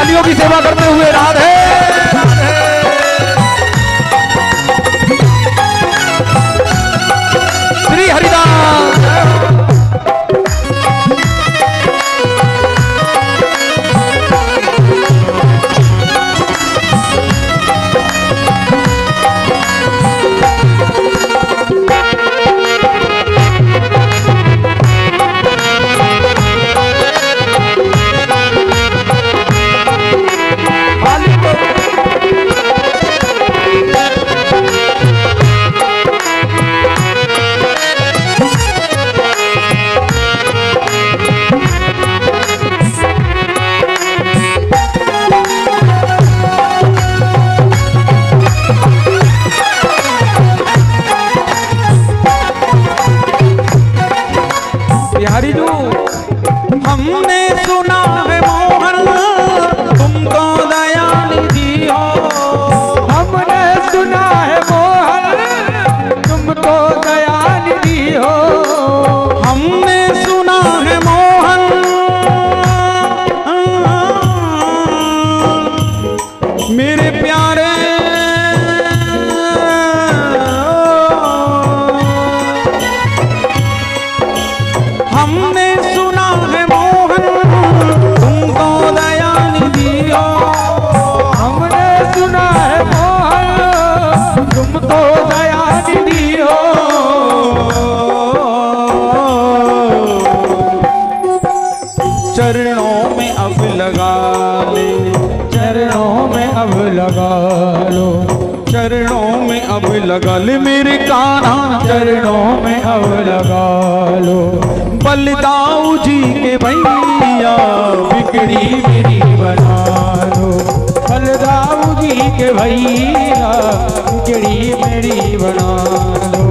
तालियों की सेवा करते हुए राधे श्री हरिदास। हमने सुना है मोहन तुमको दयानिधि हो। हमने सुना है मोहन तुमको दयानिधि हो। हमने सुना है मोहन मेरे प्यारे हमने सुना है मोहन तुमको दयानिधि हो। हमने सुना है मोहन तुमको दयानिधि हो। चरणों में अब लगा ले, चरणों में अब लगा लो, चरणों में अब लगा ले मेरे कान्हा, चरणों में अब लगा लो। बलदाऊ जी के भैया बिगड़ी मेरी बना लो। बलदाऊ जी के भैया बिगड़ी मेरी बना लो।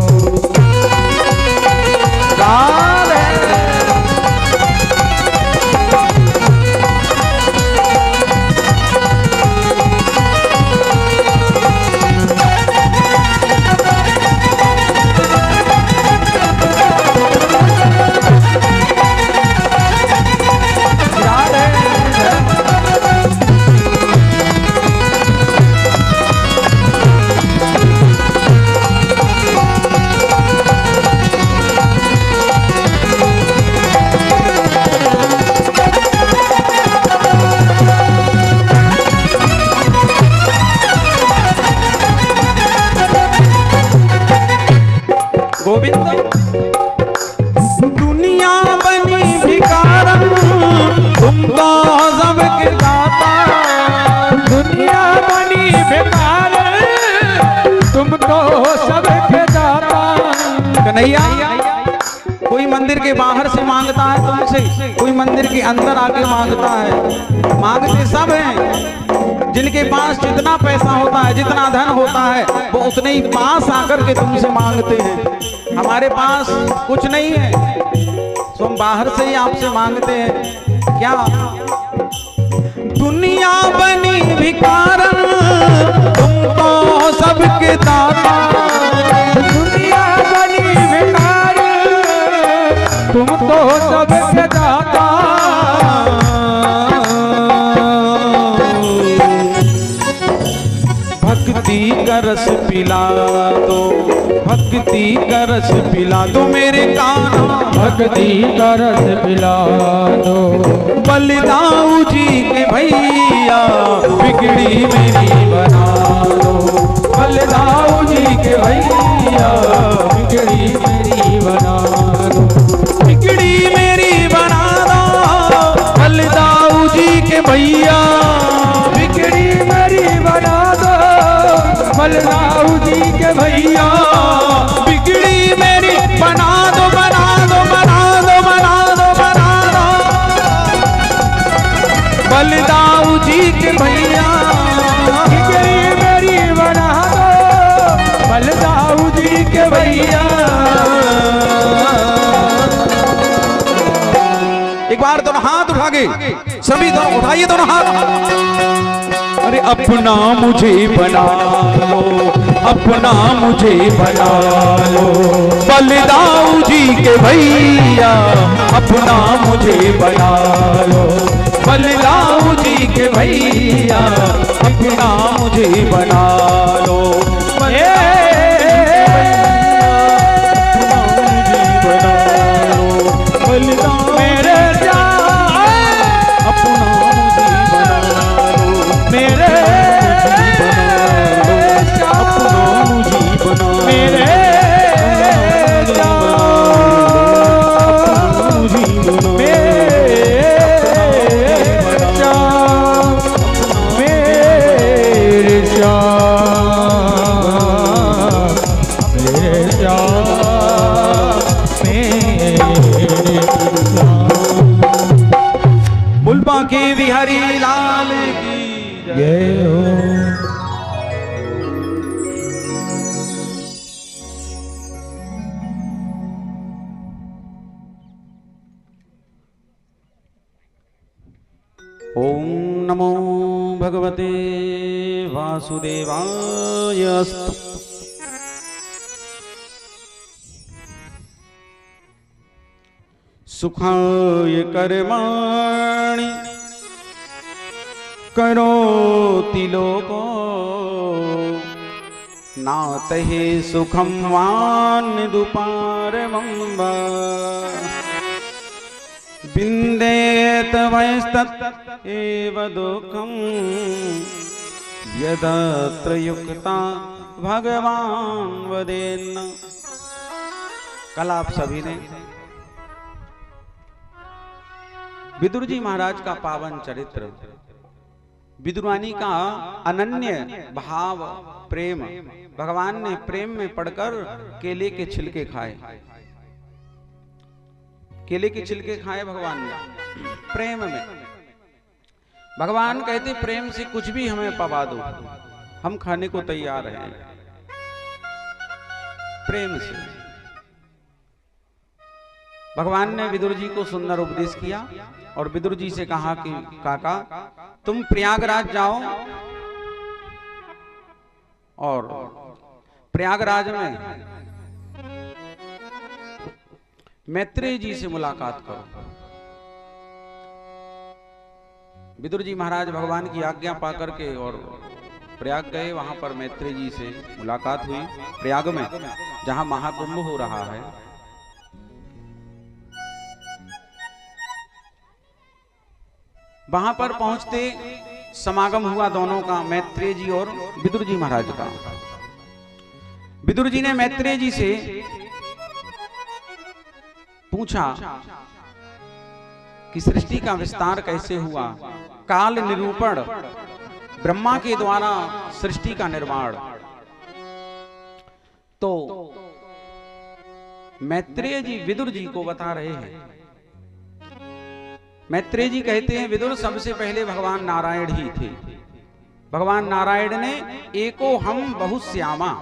दुनिया बनी भिखारन तुमको सबके दाता। दुनिया बनी भिखारन तुमको सबके दाता। कन्हैया कोई मंदिर के बाहर से मांगता है तुमसे, कोई मंदिर के अंदर आके मांगता है। मांगते सब हैं, जिनके पास जितना पैसा होता है, जितना धन होता है, वो उतने ही पास आकर के तुमसे मांगते हैं। हमारे पास कुछ नहीं है तो हम बाहर से ही आपसे मांगते हैं। क्या दुनिया बनी भिखारन तुमको सबके दाता। दुनिया बनी भिखारन तुमको सबके दाता। भक्ति का रस पिला दो, भक्ति का रस पिला दो मेरे कान्हा, भक्ति का रस पिला दो। बलदाऊ जी के भैया बिगड़ी मेरी बना दो। बलदाऊ जी के भैया बिगड़ी मेरी बना दो। बिगड़ी मेरी बना दो बलदाऊ जी के भैया बिगड़ी मेरी बना दो। बलदाऊ जी के भैया बिगड़ी मेरी बना दो, बना दो, बना दो, बना दो, बना दो। बलदाऊ जी के भैया बिगड़ी मेरी बना दो। बलदाऊ जी के भैया। एक बार दोनों हाथ उठा के सभी दोनों उठाइए दोनों हाथ। अरे अपना मुझे बना लो, अपना मुझे बना लो। बलदाऊ जी के भैया अपना मुझे बना लो। बलदाऊ जी के भैया अपना मुझे बना लो। के बिहारी लाल की जय हो। ओम नमो भगवते वासुदेवाय। सुखाय कर्माणि करोति लोको नातहि सुखं वान्निदुपारमं वा विन्देत वैस्तत् एव दुःखं यदत्र युक्ता भगवान वदेन्न। कल आप सभी ने विदुर जी महाराज का पावन चरित्र, विदुरानी का अनन्य भाव प्रेम, भगवान ने प्रेम में पड़कर केले के छिलके खाए। केले के छिलके खाए भगवान ने प्रेम में। भगवान कहते प्रेम से कुछ भी हमें पवा दो, हम खाने को तैयार हैं। प्रेम से भगवान ने विदुर जी को सुंदर उपदेश किया और विदुर जी से कहा कि काका तुम प्रयागराज जाओ और प्रयागराज में मैत्रेय जी से मुलाकात करो। विदुर जी महाराज भगवान की आज्ञा पाकर के और प्रयाग गए। वहां पर मैत्रेय जी से मुलाकात हुई प्रयाग में, जहां महाकुंभ हो रहा है। वहां पर पहुंचते समागम हुआ दोनों का, मैत्रेय जी और विदुर जी महाराज का। विदुर जी ने मैत्रेय जी से पूछा कि सृष्टि का विस्तार कैसे हुआ, काल निरूपण, ब्रह्मा के द्वारा सृष्टि का निर्माण। तो मैत्रेय जी विदुर जी को बता रहे हैं। मैत्रेय जी कहते हैं विदुर सबसे पहले भगवान नारायण ही थे। भगवान नारायण ने एको हम बहुत श्यामा,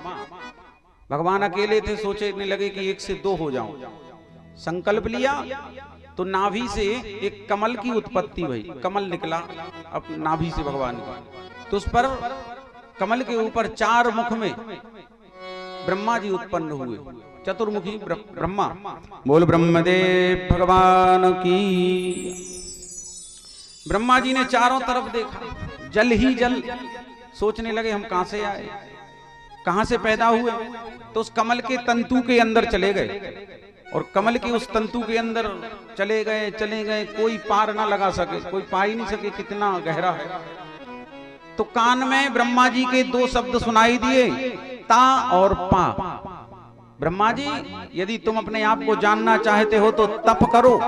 भगवान अकेले थे, सोचने लगे कि एक से दो हो जाऊं। संकल्प लिया तो नाभि से एक कमल की उत्पत्ति हुई, कमल निकला अब नाभि से भगवान का। तो उस पर कमल के ऊपर चार मुख में ब्रह्मा जी उत्पन्न हुए, चतुर्मुखी ब्रह्मा। बोल ब्रह्मदेव भगवान की। ब्रह्मा जी ने चारों तरफ देखा, जल ही जल। सोचने लगे हम कहां से आए, कहां से पैदा हुए। तो उस कमल के तंतु के अंदर चले गए और कमल के उस तंतु के अंदर चले गए, कोई पार ना लगा सके, कोई पा ही नहीं सके कितना गहरा है। तो कान में ब्रह्मा जी के दो शब्द सुनाई दिए, ता और पा। ब्रह्मा जी यदि तुम अपने आप को जानना चाहते हो तो तप करो।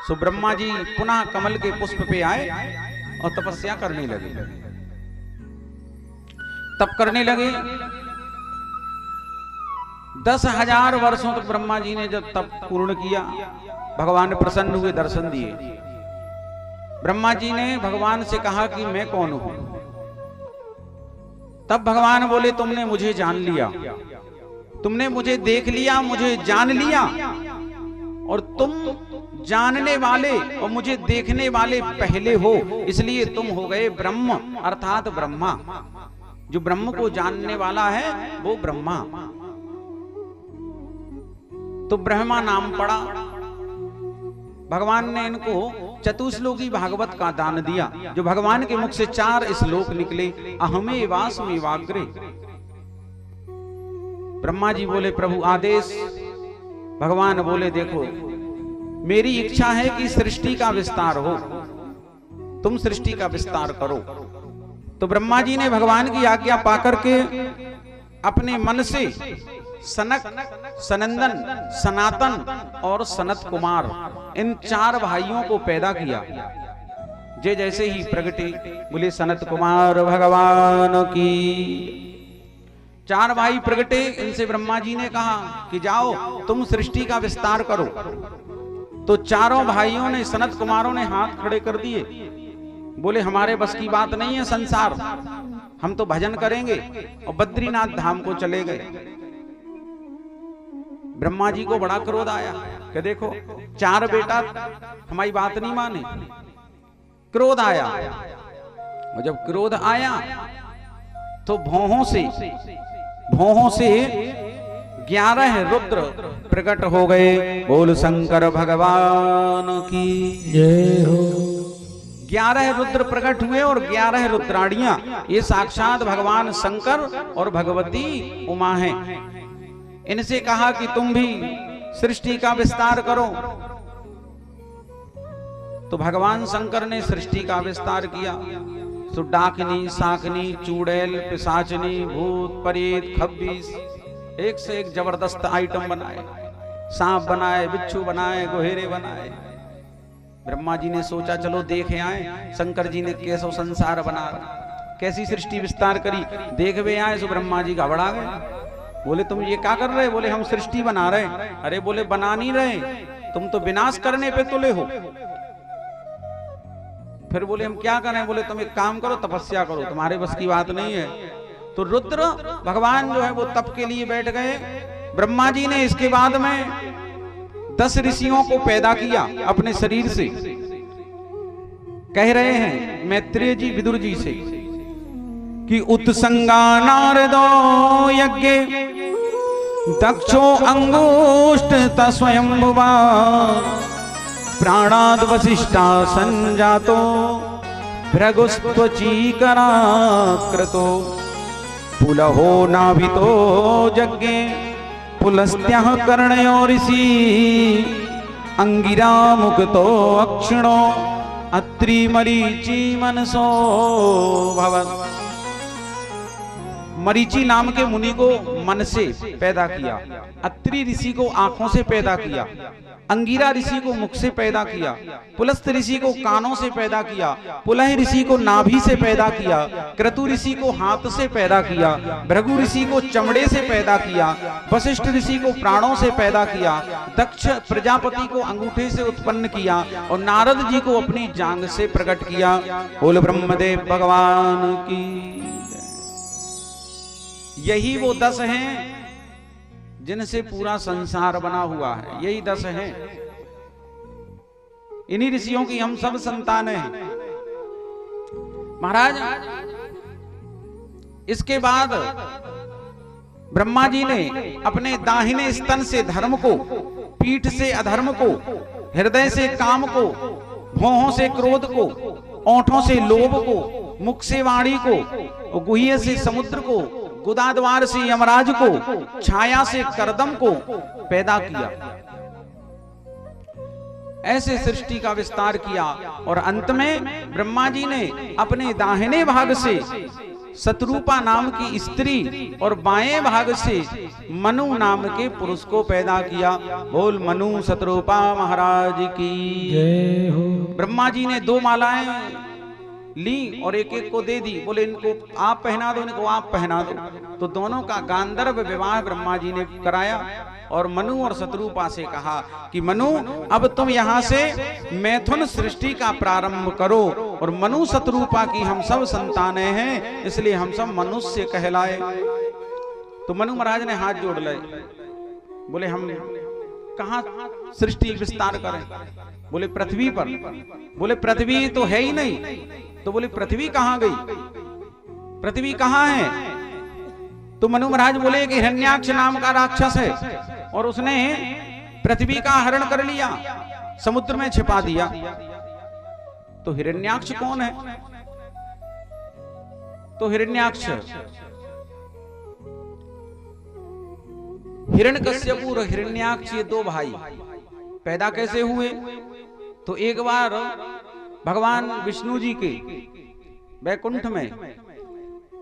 सो ब्रह्मा जी पुनः कमल के पुष्प पे आए और तपस्या करने लगे, तप करने लगे। 10,000 वर्षों तक ब्रह्मा जी ने जब तप पूर्ण किया, भगवान प्रसन्न हुए, दर्शन दिए। ब्रह्मा जी ने भगवान से कहा कि मैं कौन हूं। तब भगवान बोले तुमने मुझे जान लिया, तुमने मुझे देख लिया, मुझे जान लिया, और तुम जानने वाले और मुझे देखने वाले पहले हो, इसलिए तुम हो गए ब्रह्म अर्थात ब्रह्मा। जो ब्रह्म को जानने वाला है वो ब्रह्मा। तो ब्रह्मा नाम पड़ा। भगवान ने इनको चतुश्लोकी भागवत का दान दिया, जो भगवान के मुख से 4 श्लोक निकले। अहमे वास्मि वाग्रे। ब्रह्मा जी बोले प्रभु आदेश। भगवान बोले देखो मेरी इच्छा है कि सृष्टि का विस्तार हो, तुम सृष्टि का विस्तार करो। तो ब्रह्मा जी ने भगवान की आज्ञा पाकर के अपने मन से सनक, सनंदन, सनातन और सनत कुमार इन 4 भाइयों को पैदा किया। जैसे ही प्रगटे बोले सनत कुमार भगवान की। 4 भाई प्रगटे, इनसे ब्रह्मा जी ने कहा कि जाओ तुम सृष्टि का विस्तार करो। तो 4 भाइयों ने, सनत कुमारों ने हाथ खड़े कर दिए, बोले हमारे बस की बात नहीं है संसार, हम तो भजन करेंगे, और बद्रीनाथ धाम को चले गए। ब्रह्मा जी को बड़ा क्रोध आया कि देखो 4 बेटा हमारी बात नहीं माने। क्रोध आया, और जब क्रोध आया तो भौहों से 11 रुद्र प्रकट हो गए। बोल शंकर भगवान की जय हो। 11 रुद्र प्रकट हुए और 11 रुद्राणियां, ये साक्षात भगवान शंकर और भगवती उमा हैं। इनसे कहा कि तुम भी सृष्टि का विस्तार करो। तो भगवान शंकर ने सृष्टि का विस्तार किया। तो डाकनी, साकनी, चूड़ैल, पिशाचनी, भूत, प्रेत, खब्बीस, एक से एक जबरदस्त आइटम बनाए। सांप बनाए, बिच्छू बनाए, गोहेरे बनाए। ब्रह्मा जी ने सोचा चलो देखे आए शंकर जी ने कैसो संसार बना, कैसी सृष्टि विस्तार करी, देखवे आए। तो ब्रह्मा जी घबरा गए, बोले तुम ये क्या कर रहे? बोले हम सृष्टि बना रहे। अरे बोले बना नहीं रहे, तुम तो विनाश करने पे तुले हो। फिर बोले हम क्या करें? बोले तुम एक काम करो, तपस्या करो, तुम्हारे बस की बात नहीं है। तो रुद्र भगवान जो है वो तप के लिए बैठ गए। ब्रह्मा जी ने इसके बाद में 10 ऋषियों को पैदा किया अपने शरीर से। कह रहे हैं मैत्रेय जी विदुर जी से कि उत्संगा नारदो यज्ञे दक्षो अंगुष्ठ स्वयंभुवा प्राणाद वसिष्ठा संजातो भृगुस्त्वचीकराकृतो पुलहो नाभितो यज्ञे पुलस्त्यः कर्णयो ऋषि अंगिरा मुक्तो अक्षिणो अत्रि मरीचि मनसो भवत्। मरीचि नाम के मुनि को मन से पैदा किया, अत्रि ऋषि को आंखों से पैदा किया, अंगिरा ऋषि को मुख से पैदा किया, पुलस्त ऋषि को कानों से पैदा किया, पुलह ऋषि को नाभि से पैदा किया, क्रतु ऋषि को हाथ से पैदा किया, भृगु ऋषि को चमड़े से पैदा किया, वशिष्ठ ऋषि को प्राणों से पैदा किया, दक्ष प्रजापति को अंगूठे से उत्पन्न किया और नारद जी को अपनी जांग से प्रकट किया। बोल ब्रह्मदेव भगवान की। यही वो 10 हैं जिनसे पूरा संसार बना हुआ है, यही 10 हैं। इन्हीं ऋषियों की हम सब संतानें हैं। महाराज इसके बाद ब्रह्मा जी ने अपने दाहिने स्तन से धर्म को, पीठ से अधर्म को, हृदय से काम को, भौहों से क्रोध को, ओंठों से लोभ को, मुख से वाणी को, गुह्य से समुद्र को, गुदाद्वार से यमराज को, छाया से करदम को पैदा किया। ऐसे सृष्टि का विस्तार किया और अंत में ब्रह्मा जी ने अपने दाहिने भाग से शतरूपा नाम की स्त्री और बाएं भाग से मनु नाम के पुरुष को पैदा किया। बोल मनु शतरूपा महाराज की जय हो। ब्रह्मा जी ने 2 मालाएं ली और एक एक को दे दी। बोले इनको आप पहना दो, इनको आप पहना दो। तो दोनों का गांधर्व विवाह ब्रह्मा जी ने कराया और मनु और शतरूपा से कहा कि मनु अब तुम यहाँ से मैथुन सृष्टि का प्रारंभ करो। और मनु शतरूपा की हम सब संतानें हैं, इसलिए हम सब मनुष्य कहलाए। तो मनु महाराज ने हाथ जोड़ लिए, बोले हम कहाँ सृष्टि विस्तार करें? बोले पृथ्वी पर। बोले पृथ्वी तो है ही नहीं। तो बोले पृथ्वी कहाँ गई? पृथ्वी कहाँ है? तो मनु महाराज बोले कि हिरण्याक्ष नाम का राक्षस है और उसने पृथ्वी का हरण कर लिया। समुद्र में छिपा दिया। तो हिरण्याक्ष कौन है? तो हिरण्याक्ष हिरण्यकश्यप और हिरण्याक्ष ये दो भाई पैदा कैसे हुए? तो एक बार भगवान विष्णु जी के वैकुंठ में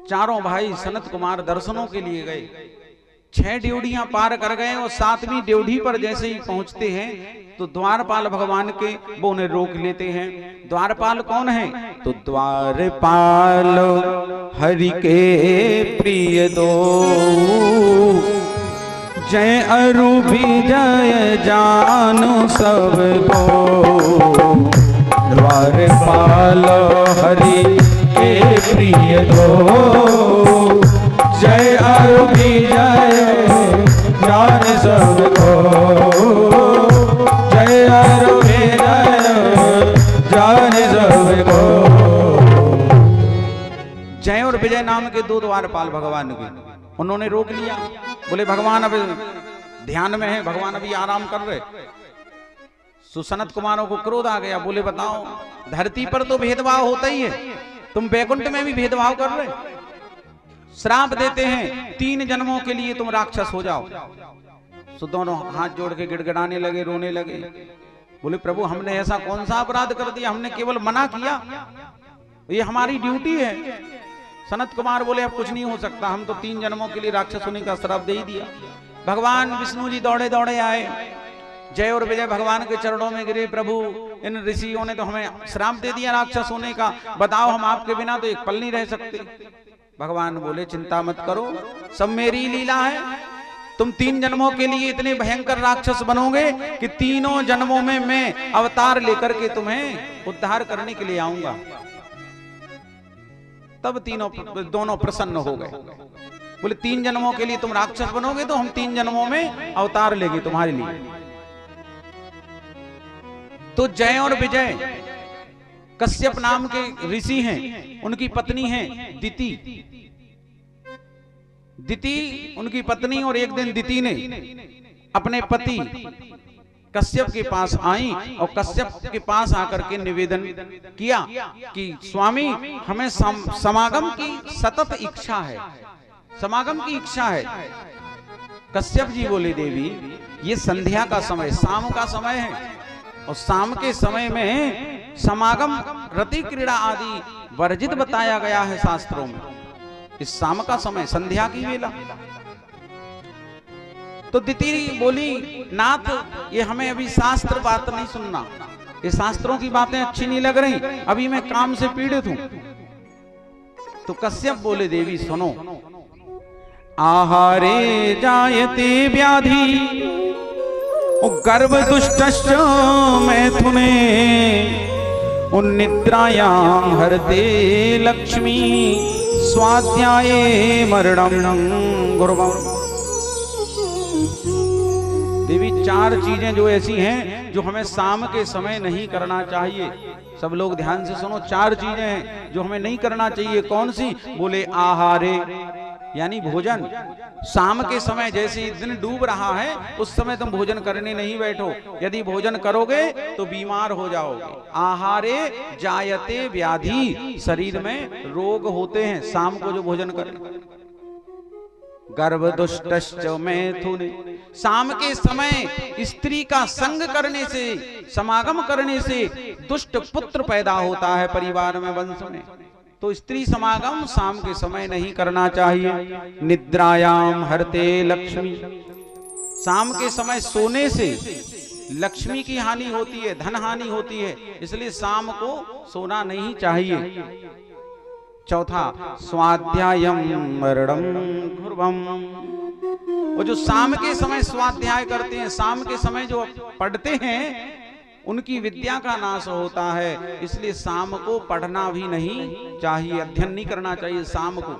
चारों भाई सनत कुमार दर्शनों के लिए गए। 6 ड्योढ़ियां पार कर गए और 7वीं ड्योढ़ी पर जैसे ही पहुंचते हैं तो द्वारपाल भगवान के वो उन्हें रोक लेते हैं। द्वारपाल कौन है? तो द्वारपाल हरि के प्रिय दो, जय अरु विजय जानु सबको। द्वारपाल हरि के प्रिय दो, जय अरु विजय जान सबको। जय अरु विजय जान सबको। जय और विजय नाम के 2 द्वारपाल भगवान के, उन्होंने रोक लिया। बोले भगवान अब ध्यान में है, भगवान अभी आराम कर रहे। सुसनत कुमारों को क्रोध आ गया। बोले बताओ, धरती पर तो भेदभाव होता ही है, तुम वैकुंठ में भी भेदभाव कर रहे। श्राप देते हैं 3 जन्मों के लिए तुम राक्षस हो जाओ। तो दोनों हाथ जोड़ के गिड़गिड़ाने लगे, रोने लगे। बोले प्रभु हमने ऐसा कौन सा अपराध कर दिया, हमने केवल मना किया, ये हमारी ड्यूटी है। सनत कुमार बोले अब कुछ नहीं हो सकता, हम तो 3 जन्मों के लिए राक्षस होने का श्राप दे ही दिया। भगवान विष्णु जी दौड़े दौड़े आए, जय और विजय भगवान के चरणों में गिरे। प्रभु इन ऋषियों ने तो हमें श्राप दे दिया राक्षस होने का, बताओ हम आपके बिना तो एक पल नहीं रह सकते। भगवान बोले चिंता मत करो, सब मेरी लीला है। तुम 3 जन्मों के लिए इतने भयंकर राक्षस बनोगे कि 3 जन्मों में मैं अवतार लेकर के तुम्हें उद्धार करने के लिए आऊंगा। तब दोनों प्रसन्न हो गए। बोले 3 जन्मों के लिए तुम राक्षस बनोगे तो हम 3 जन्मों में अवतार लेंगे तुम्हारे लिए। तो जय और विजय कश्यप नाम के ऋषि हैं, उनकी पत्नी है दिति। दिति उनकी पत्नी, और एक दिन दिति ने अपने पति कश्यप के पास आई और कश्यप के पास आकर के निवेदन किया कि स्वामी हमें समागम की सतत इच्छा है, समागम की इच्छा है। कश्यप जी बोले देवी ये संध्या का समय, शाम का समय है, और शाम के समय में समागम रति क्रीड़ा आदि वर्जित बताया गया है शास्त्रों में। इस शाम का समय संध्या की वेला। तो दिति बोली नाथ ये हमें अभी शास्त्र बात नहीं सुनना, ये शास्त्रों की बातें अच्छी नहीं लग रही, अभी मैं काम से पीड़ित हूं। तो कश्यप बोले देवी सुनो, आहारे जायते व्याधि गर्भ दुष्टश्च मैथुने, निद्रायां हरते लक्ष्मी, स्वाध्याये मरणं गुरुवम्। देवी 4 चीजें जो ऐसी हैं जो हमें शाम के समय नहीं करना चाहिए। सब लोग ध्यान से सुनो, 4 चीजें हैं जो हमें नहीं करना चाहिए। कौन सी? बोले आहारे यानी भोजन। शाम के समय जैसे दिन डूब रहा है उस समय तुम भोजन करने नहीं बैठो, यदि भोजन करोगे तो बीमार हो जाओगे। आहारे जायते व्याधि, शरीर में रोग होते हैं शाम को जो भोजन करें। गर्भ दुष्टश्च मैथुने, शाम के समय स्त्री का संग करने से, समागम करने से दुष्ट पुत्र पैदा होता है परिवार में, वंश में। तो स्त्री समागम शाम के समय नहीं करना चाहिए। निद्रायाम हरते लक्ष्मी, शाम के समय सोने से लक्ष्मी की हानि होती है, धन हानि होती है, इसलिए शाम को सोना नहीं चाहिए। चौथा स्वाध्यायम मरणं गुरुवम्, वो जो शाम के समय स्वाध्याय करते हैं, शाम के समय जो पढ़ते हैं उनकी विद्या का नाश होता है, इसलिए शाम को पढ़ना भी नहीं चाहिए, अध्ययन नहीं करना चाहिए शाम को।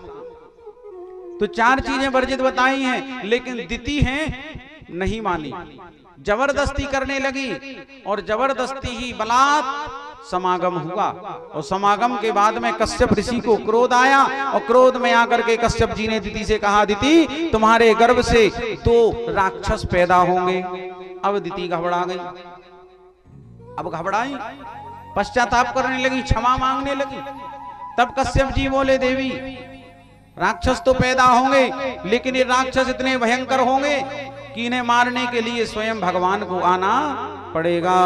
तो 4 चीजें वर्जित बताई हैं, लेकिन दिति हैं नहीं मानी, जबरदस्ती करने लगी और जबरदस्ती ही बलात् समागम हुआ। और समागम के बाद में कश्यप ऋषि को क्रोध आया और क्रोध में आकर के कश्यप जी ने दिति से कहा दिति तुम्हारे गर्भ से 2 राक्षस पैदा होंगे। अब दिति घबरा गई, अब घबराई, पश्चाताप करने लगी, क्षमा मांगने लगी। तब कश्यप जी बोले, देवी राक्षस तो पैदा होंगे, लेकिन ये राक्षस इतने भयंकर होंगे कि इन्हें मारने के लिए स्वयं भगवान को आना पड़ेगा।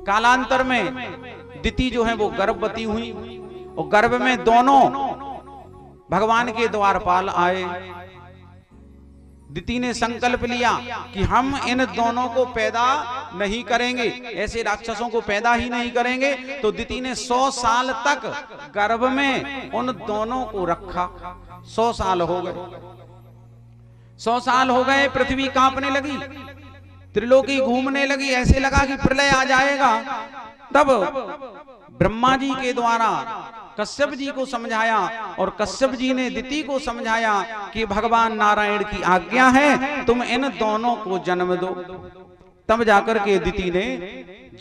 कालांतर में दिति जो है वो गर्भवती हुई और गर्भ में दोनों भगवान के द्वारपाल आए। दिति ने संकल्प लिया कि हम इन दोनों को पैदा नहीं करेंगे, ऐसे राक्षसों को पैदा ही नहीं करेंगे। तो दिति ने 100 साल तक गर्भ में उन दोनों को रखा। 100 साल हो गए, 100 साल हो गए, पृथ्वी कांपने लगी, त्रिलोकी घूमने लगी, ऐसे लगा कि प्रलय आ जाएगा। तब ब्रह्मा जी के द्वारा कश्यप जी को समझाया और कश्यप जी ने दिति को समझाया कि भगवान नारायण की आज्ञा है, तुम इन दोनों को जन्म दो। तब जाकर के दिति ने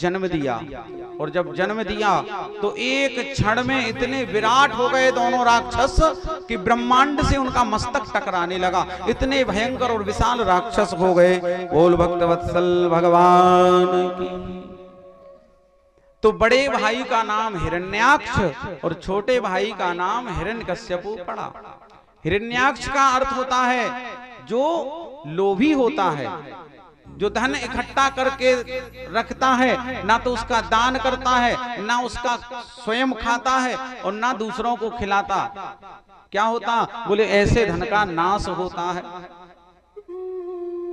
जन्म दिया और जब जन्म दिया तो एक क्षण में इतने विराट हो गए दोनों राक्षस कि ब्रह्मांड से उनका मस्तक टकराने लगा। इतने भयंकर और विशाल राक्षस हो गए। बोल भक्तवत्सल भगवान की। तो बड़े भाई का नाम हिरण्याक्ष और छोटे भाई का नाम हिरण्यकश्यपु पड़ा। हिरण्याक्ष का अर्थ होता है जो लोभी होता है, जो धन इकट्ठा करके रखता है, ना तो उसका दान करता है, ना उसका स्वयं खाता है और ना दूसरों को खिलाता। क्या होता? बोले ऐसे धन का नाश होता है।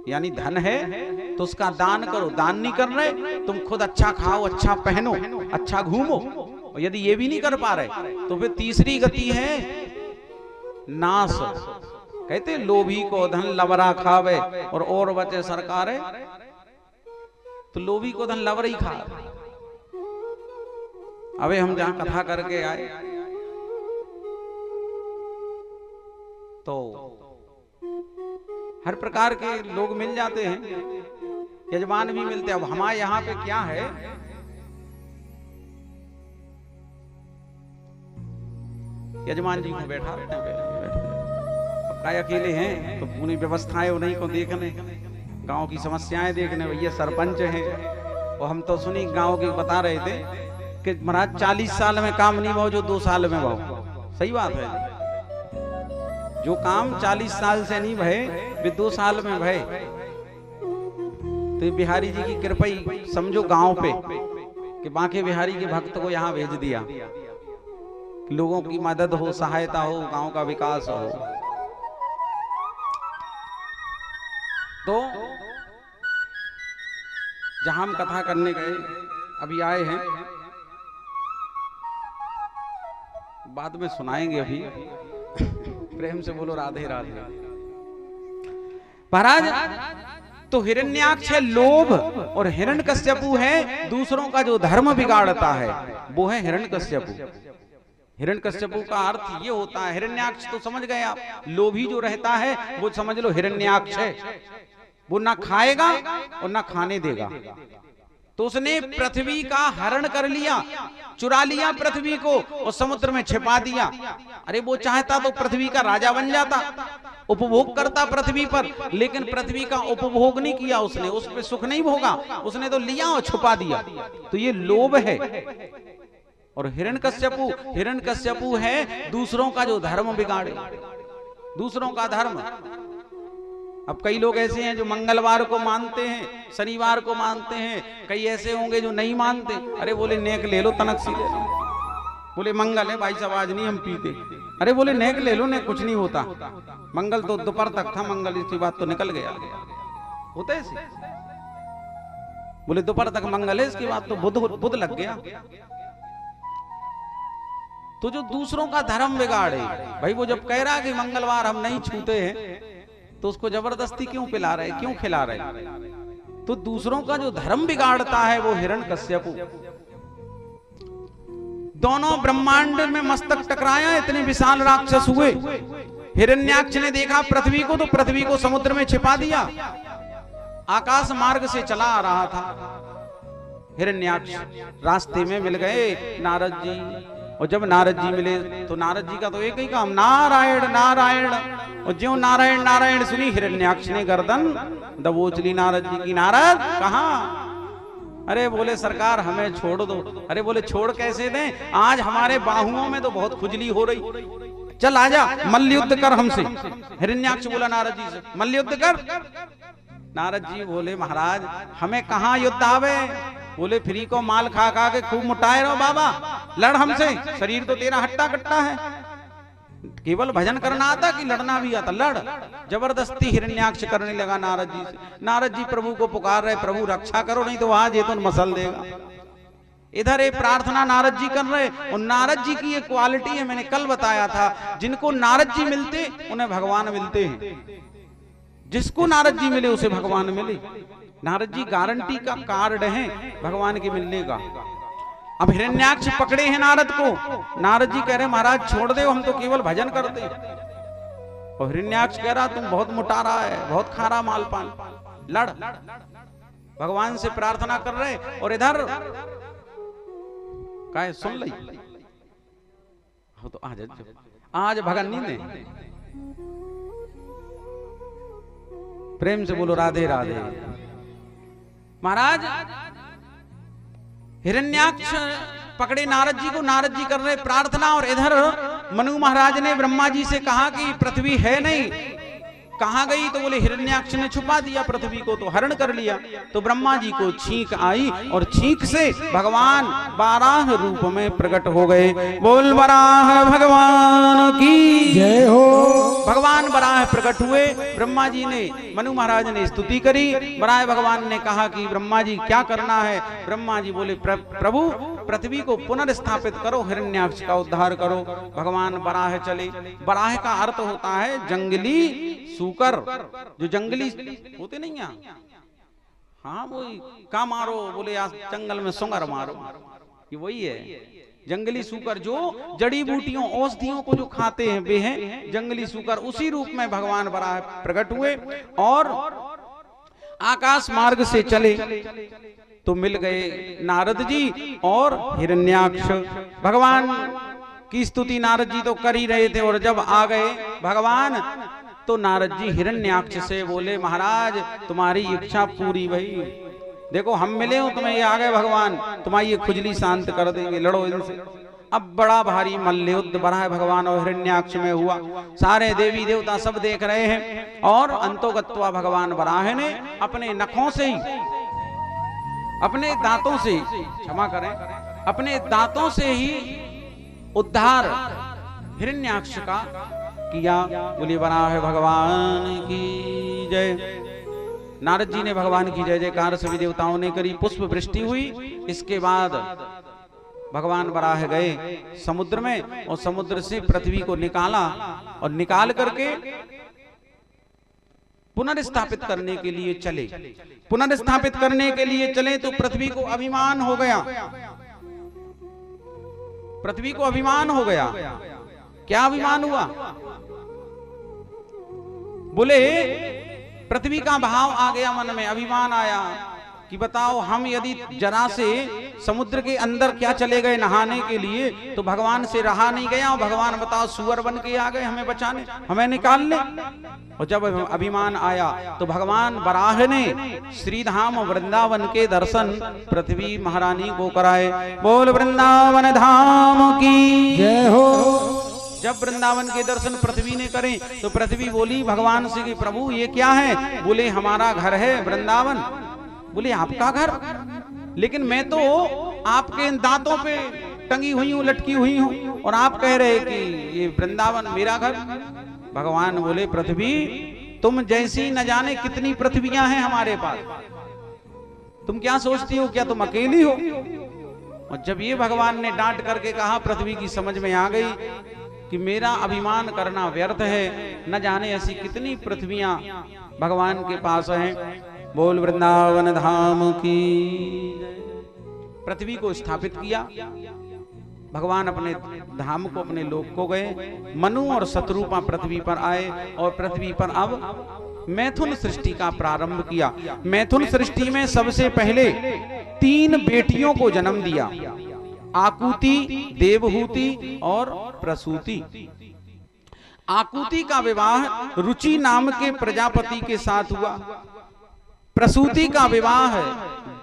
यानी धन है तो उसका दान करो, दान नहीं कर रहे तुम खुद अच्छा खाओ, अच्छा पहनो, अच्छा घूमो। और यदि ये भी नहीं कर पा रहे तो फिर तीसरी गति है नाश। कहते लोभी को धन लवरा खावे और बचे सरकार है। तो लोभी को धन लवर ही खा। अबे हम जहां कथा करके आए तो हर प्रकार के लोग मिल जाते हैं, यजमान भी मिलते हैं। अब हमारे यहाँ पे क्या है, यजमान जी को बैठा रहते हैं, अब काय अकेले हैं तो पूरी व्यवस्थाएं उन्हीं को देखने, गांव की समस्याएं देखने। भैया सरपंच हैं और हम तो सुनी गांव के बता रहे थे कि महाराज 40 साल में काम नहीं भाव जो 2 साल में भाव। सही बात है, जो काम 40 साल से नहीं भय वे 2 साल में भय। तो बिहारी जी की कृपा ही समझो गांव पे कि बांके बिहारी के भक्त को यहाँ भेज दिया, लोगों की मदद हो, सहायता हो, गांव का विकास हो। तो जहां हम कथा करने गए, अभी आए हैं, बाद में सुनाएंगे। अभी प्रेम से बोलो राधे राधे। महाराज तो हिरण्याक्ष है लोभ और हिरण्यकश्यपु है दूसरों का जो धर्म बिगाड़ता है, वो है हिरण्यकश्यपु। हिरण्यकश्यपु का अर्थ ये होता है, हिरण्याक्ष तो समझ गए आप, लोभी जो रहता है वो समझ लो हिरण्याक्ष है। वो ना खाएगा और ना खाने देगा। तो उसने पृथ्वी का हरण कर लिया, चुरा लिया पृथ्वी को और समुद्र में छिपा दिया। अरे वो चाहता तो पृथ्वी का राजा बन जाता, उपभोग करता पृथ्वी पर, लेकिन पृथ्वी का उपभोग नहीं किया उसने, उस पर सुख नहीं भोगा, उसने तो लिया और छुपा दिया। तो ये लोभ है। और हिरण्यकश्यपु है दूसरों का जो धर्म बिगाड़े, दूसरों का धर्म। अब कई लोग ऐसे हैं जो मंगलवार को मानते हैं, शनिवार को मानते हैं, कई ऐसे होंगे जो नहीं मानते। अरे बोले नेक ले लो, तनक सी ले लो। बोले मंगल है भाई साहब, आज नहीं हम पीते। अरे बोले नेक ले लो, नेक कुछ नहीं होता। मंगल तो दोपहर तक था, मंगल इसकी बात तो निकल गया। होता है ऐसे? बोले दोपहर तक मंगल है, इसके बाद तो बुध लग गया। तो जो दूसरों का धर्म बिगाड़े, भाई वो जब कह रहा कि मंगलवार हम नहीं छूते हैं तो उसको जबरदस्ती क्यों पिला रहे, क्यों खिला रहे? तो दूसरों का जो धर्म बिगाड़ता है वो हिरण्यकश्यपु। दोनों ब्रह्मांड में मस्तक टकराया, इतने विशाल राक्षस हुए। हिरण्याक्ष ने देखा पृथ्वी को, तो पृथ्वी को समुद्र में छिपा दिया। आकाश मार्ग से चला आ रहा था हिरण्याक्ष, रास्ते में मिल गए नारद जी। और जब नारद जी मिले तो नारद जी का तो एक ही काम, नारायण नारायण। और ज्यों नारायण नारायण सुनी, हिरण्याक्ष ने गर्दन दबोच ली नारद जी की। नारद कहाँ? अरे बोले सरकार हमें छोड़ दो। अरे बोले छोड़ कैसे दें, आज हमारे बाहुओं में तो बहुत खुजली हो रही, चल आजा मल्ल युद्ध कर हमसे। हिरण्याक्ष बोला नारद जी से, मल्ल युद्ध कर। नारद जी बोले महाराज हमें कहाँ युद्ध आवे, बोले फ्री को माल खा खा के खूब मुटाए रहो बाबा, लड़ हमसे, शरीर तो तेरा हट्टा कट्टा है, केवल भजन करना आता कि लड़ना भी आता, लड़। जबरदस्ती हिरण्याक्ष करने लगा नारद जी से। नारद जी प्रभु को पुकार रहे, प्रभु रक्षा करो नहीं तो आज ये तो मसल देगा। इधर एक प्रार्थना नारद जी कर रहे, और नारद जी की ये क्वालिटी है, मैंने कल बताया था, जिनको नारद जी मिलते उन्हें भगवान मिलते हैं, जिसको नारद जी मिले उसे भगवान मिले। नारद जी गारंटी का कार्ड है भगवान के मिलने का। अब हिरण्याक्ष पकड़े हैं नारद को, नारद जी कह रहे महाराज छोड़ दे, हम तो केवल भजन करते। और हिरण्याक्ष कह रहा तुम बहुत मुटा रहा है, बहुत खा रहा माल पान, लड़। भगवान से प्रार्थना कर रहे, और इधर काय सुन ली तो आज भगन नहीं दे। प्रेम से बोलो राधे राधे। महाराज हिरण्याक्ष पकड़े नारद जी को, नारद जी कर रहे प्रार्थना, और इधर मनु महाराज ने ब्रह्मा जी से कहा कि पृथ्वी है नहीं, कहां गई, तो बोले हिरण्याक्ष ने छुपा दिया पृथ्वी को, तो हरण कर लिया। तो ब्रह्मा जी को छींक आई, और छींक से भगवान बाराह रूप में प्रकट हो गए। बोल बराह भगवान की जय हो। भगवान बराह प्रकट हुए, ब्रह्मा जी ने, मनु महाराज ने स्तुति करी, बराह भगवान ने कहा कि ब्रह्मा जी क्या करना है। ब्रह्मा जी बोले प्रभु पृथ्वी को पुनर्स्थापित करो, हिरण्याक्ष का उद्धार करो। भगवान बराह चले। बराह का अर्थ होता है जंगली सूकर, जो जंगली होते नहीं है, हाँ वही का मारो, बोले आज जंगल में सुंगर मारो, ये वही है जंगली सूकर, जो जड़ी बूटियों औषधियों को जो खाते हैं वे हैं जंगली सूकर। उसी रूप में भगवान बराह प्रकट हुए, और आकाश मार्ग से चले तो मिल गए नारद जी और हिरण्याक्ष। भगवान की स्तुति नारद जी तो कर ही रहे थे, और जब आ गए भगवान तो नारद जी हिरण्याक्ष से बोले महाराज तुम्हारी इच्छा पूरी भई, देखो हम मिले हो तुम्हें, ये आ गए भगवान, तुम्हारी ये खुजली शांत कर देंगे, लड़ो इनसे। अब बड़ा भारी मल्ल युद्ध बराह भगवान और हिरण्याक्ष में हुआ। सारे देवी देवता सब देख रहे हैं, और अंतोगत्वा भगवान बराह ने अपने नखों से ही, अपने दांतों से, क्षमा करें, अपने दांतों से ही उद्धार हिरण्याक्ष का किया। बोलिए बराह भगवान की जय। नारद जी ने भगवान की जय जयकार सभी देवताओं ने करी, पुष्प वृष्टि हुई। इसके बाद भगवान बराह गए समुद्र में, और समुद्र से पृथ्वी को निकाला, और निकाल करके पुनर्स्थापित करने के लिए चले। पुनर्स्थापित करने के लिए चले तो पृथ्वी को अभिमान हो गया, पृथ्वी को अभिमान हो गया। क्या अभिमान हुआ? बोले पृथ्वी का भाव आ गया मन में, अभिमान आया कि बताओ हम यदि जरा से समुद्र के अंदर क्या चले गए नहाने के लिए तो भगवान से रहा नहीं गया, और भगवान बताओ सुअर बन के आ गए हमें बचाने, हमें निकालने। और जब अभिमान आया तो भगवान बराह ने श्रीधाम वृंदावन के दर्शन पृथ्वी महारानी को कराए। बोल वृंदावन धाम की जय हो। जब वृंदावन के दर्शन पृथ्वी ने करें तो पृथ्वी बोली भगवान से कि प्रभु ये क्या है? बोले हमारा घर है वृंदावन। बोले आपका घर? लेकिन मैं तो आपके दांतों पे टंगी हुई हूँ, लटकी हुई हूँ, और आप कह रहे कि ये वृंदावन मेरा घर। भगवान बोले पृथ्वी तुम जैसी न जाने कितनी पृथ्वियां हैं हमारे पास, तुम क्या सोचती हो, क्या तुम अकेली हो? और जब ये भगवान ने डांट करके कहा, पृथ्वी की समझ में आ गई कि मेरा अभिमान करना व्यर्थ है, न जाने ऐसी कितनी पृथ्वियां भगवान के पास हैं। बोल वृंदावन धाम की। पृथ्वी को स्थापित किया भगवान, अपने धाम को, अपने लोक को गए। मनु और शत्रुपा पृथ्वी पर आए, और पृथ्वी पर अब मैथुन सृष्टि का प्रारंभ किया। मैथुन सृष्टि में सबसे पहले 3 बेटियों को जन्म दिया, आकुति, देवहूति और प्रसूति। आकुति का विवाह रुचि नाम के प्रजापति के साथ हुआ। प्रसूति का विवाह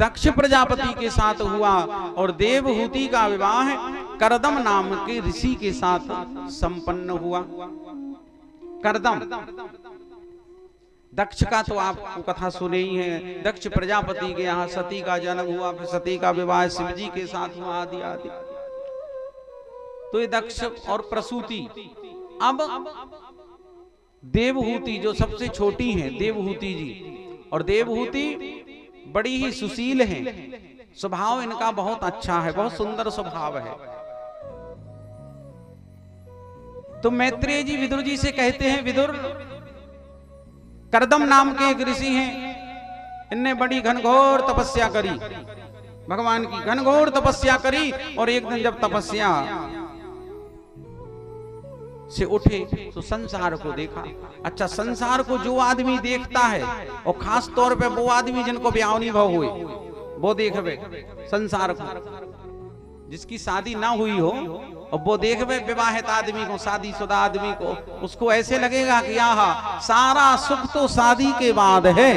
दक्ष प्रजापति के साथ हुआ और देवहूति का विवाह करदम नाम के ऋषि के साथ संपन्न हुआ। करदम, दक्ष का तो आपको कथा सुने ही है। दक्ष प्रजापति के यहाँ सती का जन्म हुआ, फिर सती का विवाह शिव जी के साथ हुआ, आदि आदि। तो ये दक्ष और प्रसूति। अब देवहूति जो सबसे छोटी हैं, देवहूति जी, और देवहूति बड़ी ही सुशील हैं, स्वभाव इनका बहुत अच्छा है, बहुत सुंदर स्वभाव है। तो मैत्रेय जी विदुर जी से कहते हैं, विदुर, करदम नाम के एक ऋषि हैं, इनने बड़ी घनघोर तपस्या करी, भगवान की घनघोर तपस्या करी, और एक दिन जब तपस्या से उठे तो संसार को देखा। अच्छा, संसार को जो आदमी देखता है, और खास तौर पे वो आदमी जिनको ब्याहनी भाव हुए, वो देखबे संसार को, जिसकी शादी ना हुई हो, और वो देखबे विवाहित आदमी को, शादीशुदा आदमी को, उसको ऐसे लगेगा कि आहा, सारा सुख तो शादी के बाद है,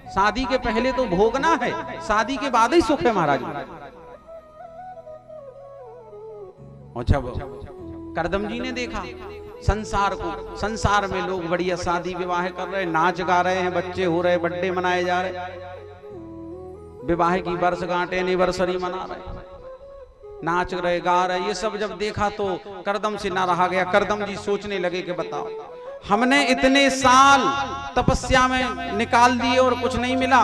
शादी के पहले तो भोगना है, शादी के बाद ही सुख है महाराज। अच्छा, करदम जी ने देखा संसार को, संसार में लोग बढ़िया शादी विवाह कर रहे, नाच गा रहे हैं, बच्चे हो रहे, बर्थडे मनाए जा रहे, विवाह की वर्षगांठ एनिवर्सरी मना रहे, नाच रहे, गा रहे। ये सब जब देखा तो करदम से ना रहा गया। करदम जी सोचने लगे कि बताओ, हमने इतने साल तपस्या में निकाल दिए और कुछ नहीं मिला,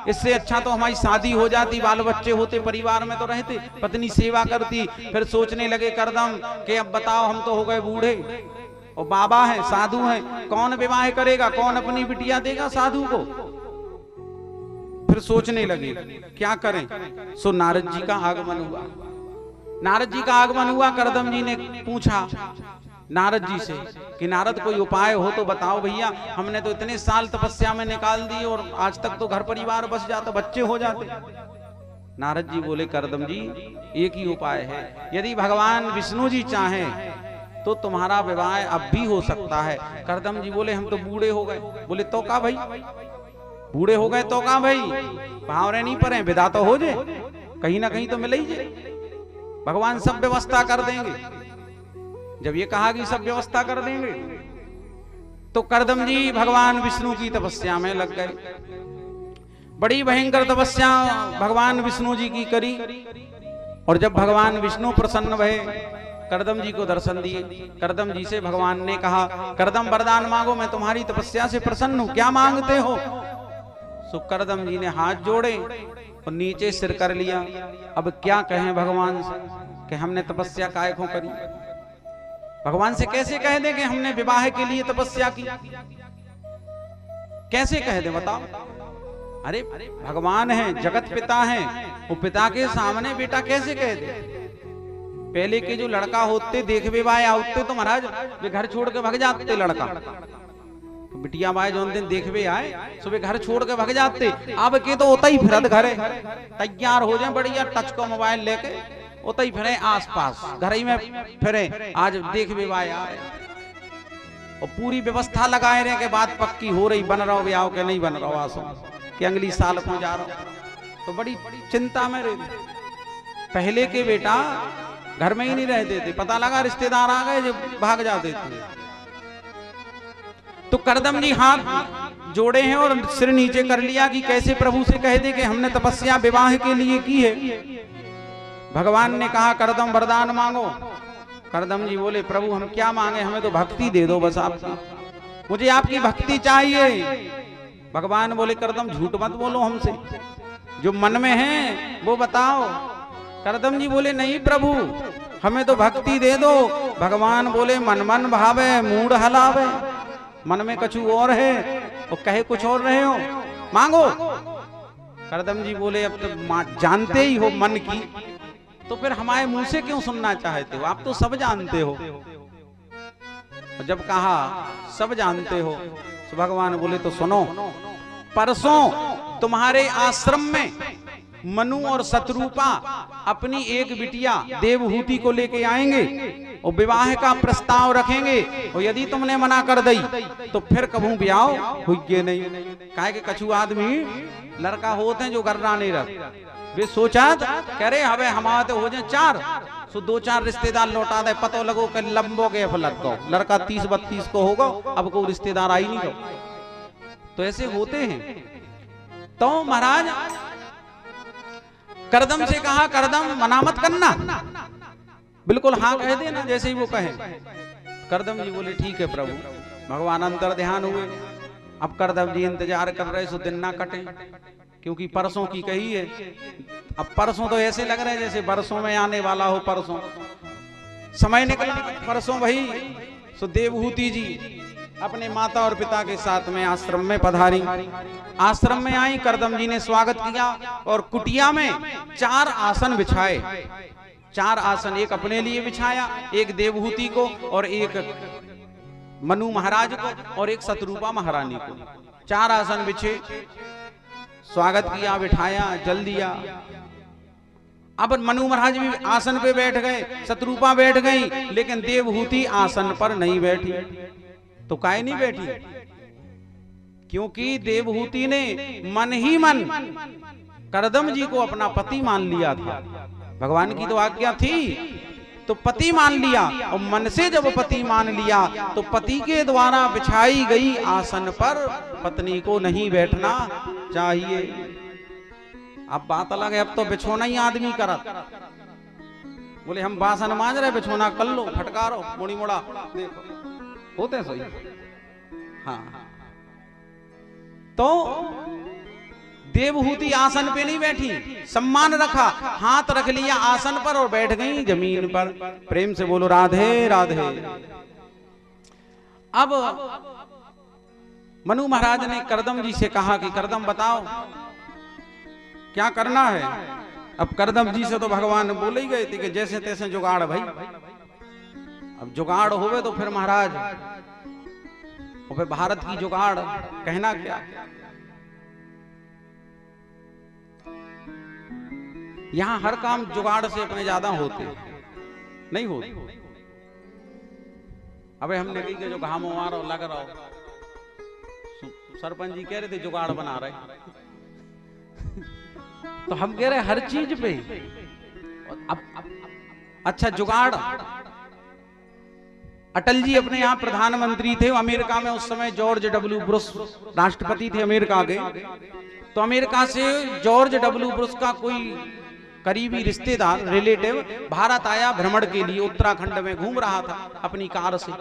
इससे अच्छा तो हमारी शादी हो जाती, बाल बच्चे होते, परिवार में तो रहते, पत्नी सेवा करती। फिर सोचने लगे करदम कि अब बताओ, हम तो हो गए बूढ़े और बाबा हैं, साधु हैं, कौन विवाह करेगा, कौन अपनी बिटिया देगा साधु को। फिर सोचने लगे क्या करें। सो नारद जी का आगमन हुआ। नारद जी का आगमन हुआ। करदम जी ने पूछा नारद जी से कि नारद कोई उपाय हो तो बताओ भैया, हमने तो इतने साल तपस्या में निकाल दी और आज तक तो घर परिवार बस जाता, बच्चे हो जाते। नारद जी बोले, करदम जी एक ही उपाय है, यदि भगवान विष्णु जी चाहें तो तुम्हारा विवाह अब भी हो सकता है। करदम जी बोले, हम तो बूढ़े हो गए। बोले, तो का भाई, बूढ़े हो गए तो का भाई, भावरे नहीं पड़े, विदा तो हो जाए, कहीं ना कहीं तो मिल ही जाए, भगवान सब व्यवस्था कर देंगे। जब ये कहा कि सब व्यवस्था कर देंगे, तो करदम जी भगवान विष्णु की तपस्या में लग गए। बड़ी भयंकर तपस्या भगवान विष्णु जी की करी, और जब भगवान विष्णु प्रसन्न भये, करदम जी को दर्शन दिए। करदम जी से भगवान ने कहा, करदम वरदान मांगो, मैं तुम्हारी तपस्या से प्रसन्न हूं, क्या मांगते हो। सो करदम जी ने हाथ जोड़े और नीचे सिर कर लिया। अब क्या कहें भगवान से कि हमने तपस्या काहे को करी। भगवान से कैसे कह दे कि हमने विवाह के लिए तपस्या की, कैसे कह दे बताओ। अरे भगवान है, जगत पिता है, वो पिता के सामने बेटा कैसे कह दे। पहले के जो लड़का होते देख विवाह आते तो महाराज वे घर छोड़ के भाग जाते। लड़का बिटिया बाय जो दिन देखवे आए सुबह घर छोड़ के भाग जाते। अब के तो होता ही फिरत घरे तैयार हो जाए बढ़िया, टच को मोबाइल लेके होता ही फिरे आसपास, घर ही में फिरे, आज देखवे आए और पूरी व्यवस्था लगाए रहे के बाद पक्की हो रही, बन रहा हो ब्याह के नहीं बन रहा हो, आसो कि अगली साल को जा रहा हो, तो बड़ी चिंता में रहे। पहले के बेटा घर में ही नहीं रहते थे, पता लगा रिश्तेदार आ गए जो भाग जाते थे। तो करदम जी हाथ जोड़े हैं और सिर नीचे कर लिया कि कैसे प्रभु से कह दे कि हमने तपस्या विवाह के लिए की है। भगवान ने कहा, करदम वरदान मांगो। करदम जी बोले, प्रभु हम क्या मांगे, हमें तो भक्ति दे दो बस आपकी, मुझे आपकी भक्ति चाहिए। भगवान बोले, करदम झूठ मत बोलो हमसे, जो मन में है वो बताओ। करदम जी बोले, नहीं प्रभु हमें तो भक्ति दे दो। भगवान बोले, मन मन भावे मूड हलावे, मन में कछु और है और कहे कुछ और रहे हो, मांगो। करदम जी बोले, अब तो जानते ही हो मन की, तो फिर हमारे मुंह से क्यों सुनना चाहते हो, आप तो सब जानते हो। जब कहा सब जानते हो तो भगवान बोले, तो सुनो, परसों तुम्हारे आश्रम में मनु और शत्रुपा अपनी एक बिटिया देवहूति को लेके आएंगे और विवाह का प्रस्ताव रखेंगे, और यदि तुमने मना कर दी तो फिर कभू ब्याह हुई नहीं। काहे के कछु आदमी लड़का होते हैं जो गर्रा नहीं रख, वे सोचा कह रहे हवे हमारे तो हो जाए 4, सो 2-4 रिश्तेदार लौटा दे, पतो लगो कि लंबो के फलक को लड़का 30-32 को होगा, अब कोई रिश्तेदार आई नहीं तो ऐसे होते हैं। तो महाराज करदम से कहा, करदम मना मत करना, बिल्कुल हाँ कह देना जैसे ही वो कहे। करदम जी बोले ठीक है प्रभु। भगवान अंतर ध्यान हुए। अब करदम जी इंतजार कर रहे सो दिन ना कटे, क्योंकि परसों की कही है। अब परसों तो ऐसे लग रहे हैं जैसे बरसों में आने वाला हो। परसों समय निकला, परसों वही सो देवहूति जी अपने माता और पिता के साथ में आश्रम में पधारी। आश्रम में आई, करदम जी ने स्वागत किया और कुटिया में 4 आसन बिछाए। 4 आसन, एक अपने लिए बिछाया, एक देवहूति को और एक मनु महाराज को और एक शत्रुपा महारानी को। 4 आसन बिछे, स्वागत किया, बिठाया, जल दिया। अब मनु महाराज भी आसन पे बैठ गए, शत्रुपा बैठ गई, लेकिन देवहूति आसन पर नहीं बैठी। तो काहे नहीं बैठी? क्योंकि देवहूति ने मन ही मन करदम जी को अपना पति मान लिया था। भगवान की तो आज्ञा थी, तो पति मान लिया, और मन से जब पति मान लिया तो पति के द्वारा बिछाई गई आसन पर पत्नी को नहीं बैठना चाहिए। अब बात अलग है, अब तो बिछोना ही आदमी करत। बोले हम बासन मांज रहे, बिछोना कर लो, फटकारो, मुड़ी मुड़ा, देखो होते सही। हाँ, तो देवहूति आसन पे नहीं बैठी, सम्मान रखा, हाथ रख लिया आसन पर और बैठ गई जमीन पर। प्रेम से बोलो राधे राधे। अब मनु महाराज ने करदम जी से कहा कि करदम बताओ क्या करना है। अब करदम जी से तो भगवान बोले ही गए थे कि जैसे तैसे जुगाड़ भाई। अब जुगाड़ होवे तो फिर महाराज, और फिर भारत की जुगाड़ कहना क्या। यहां हर काम जुगाड़ से अपने ज्यादा होते नहीं होते। अबे हमने कही कि जो घामो मारो लग रहा हो, सरपंच जी कह रहे थे जुगाड़ बना रहे तो हम कह रहे हर चीज पे। अब अच्छा जुगाड़, अटल जी अपने यहाँ प्रधानमंत्री थे, अमेरिका में उस समय जॉर्ज डब्ल्यू बुश राष्ट्रपति थे अमेरिका के। तो अमेरिका से जॉर्ज डब्ल्यू बुश का कोई करीबी रिश्तेदार रिलेटिव भारत आया भ्रमण के लिए। उत्तराखंड में घूम रहा था अपनी कार से।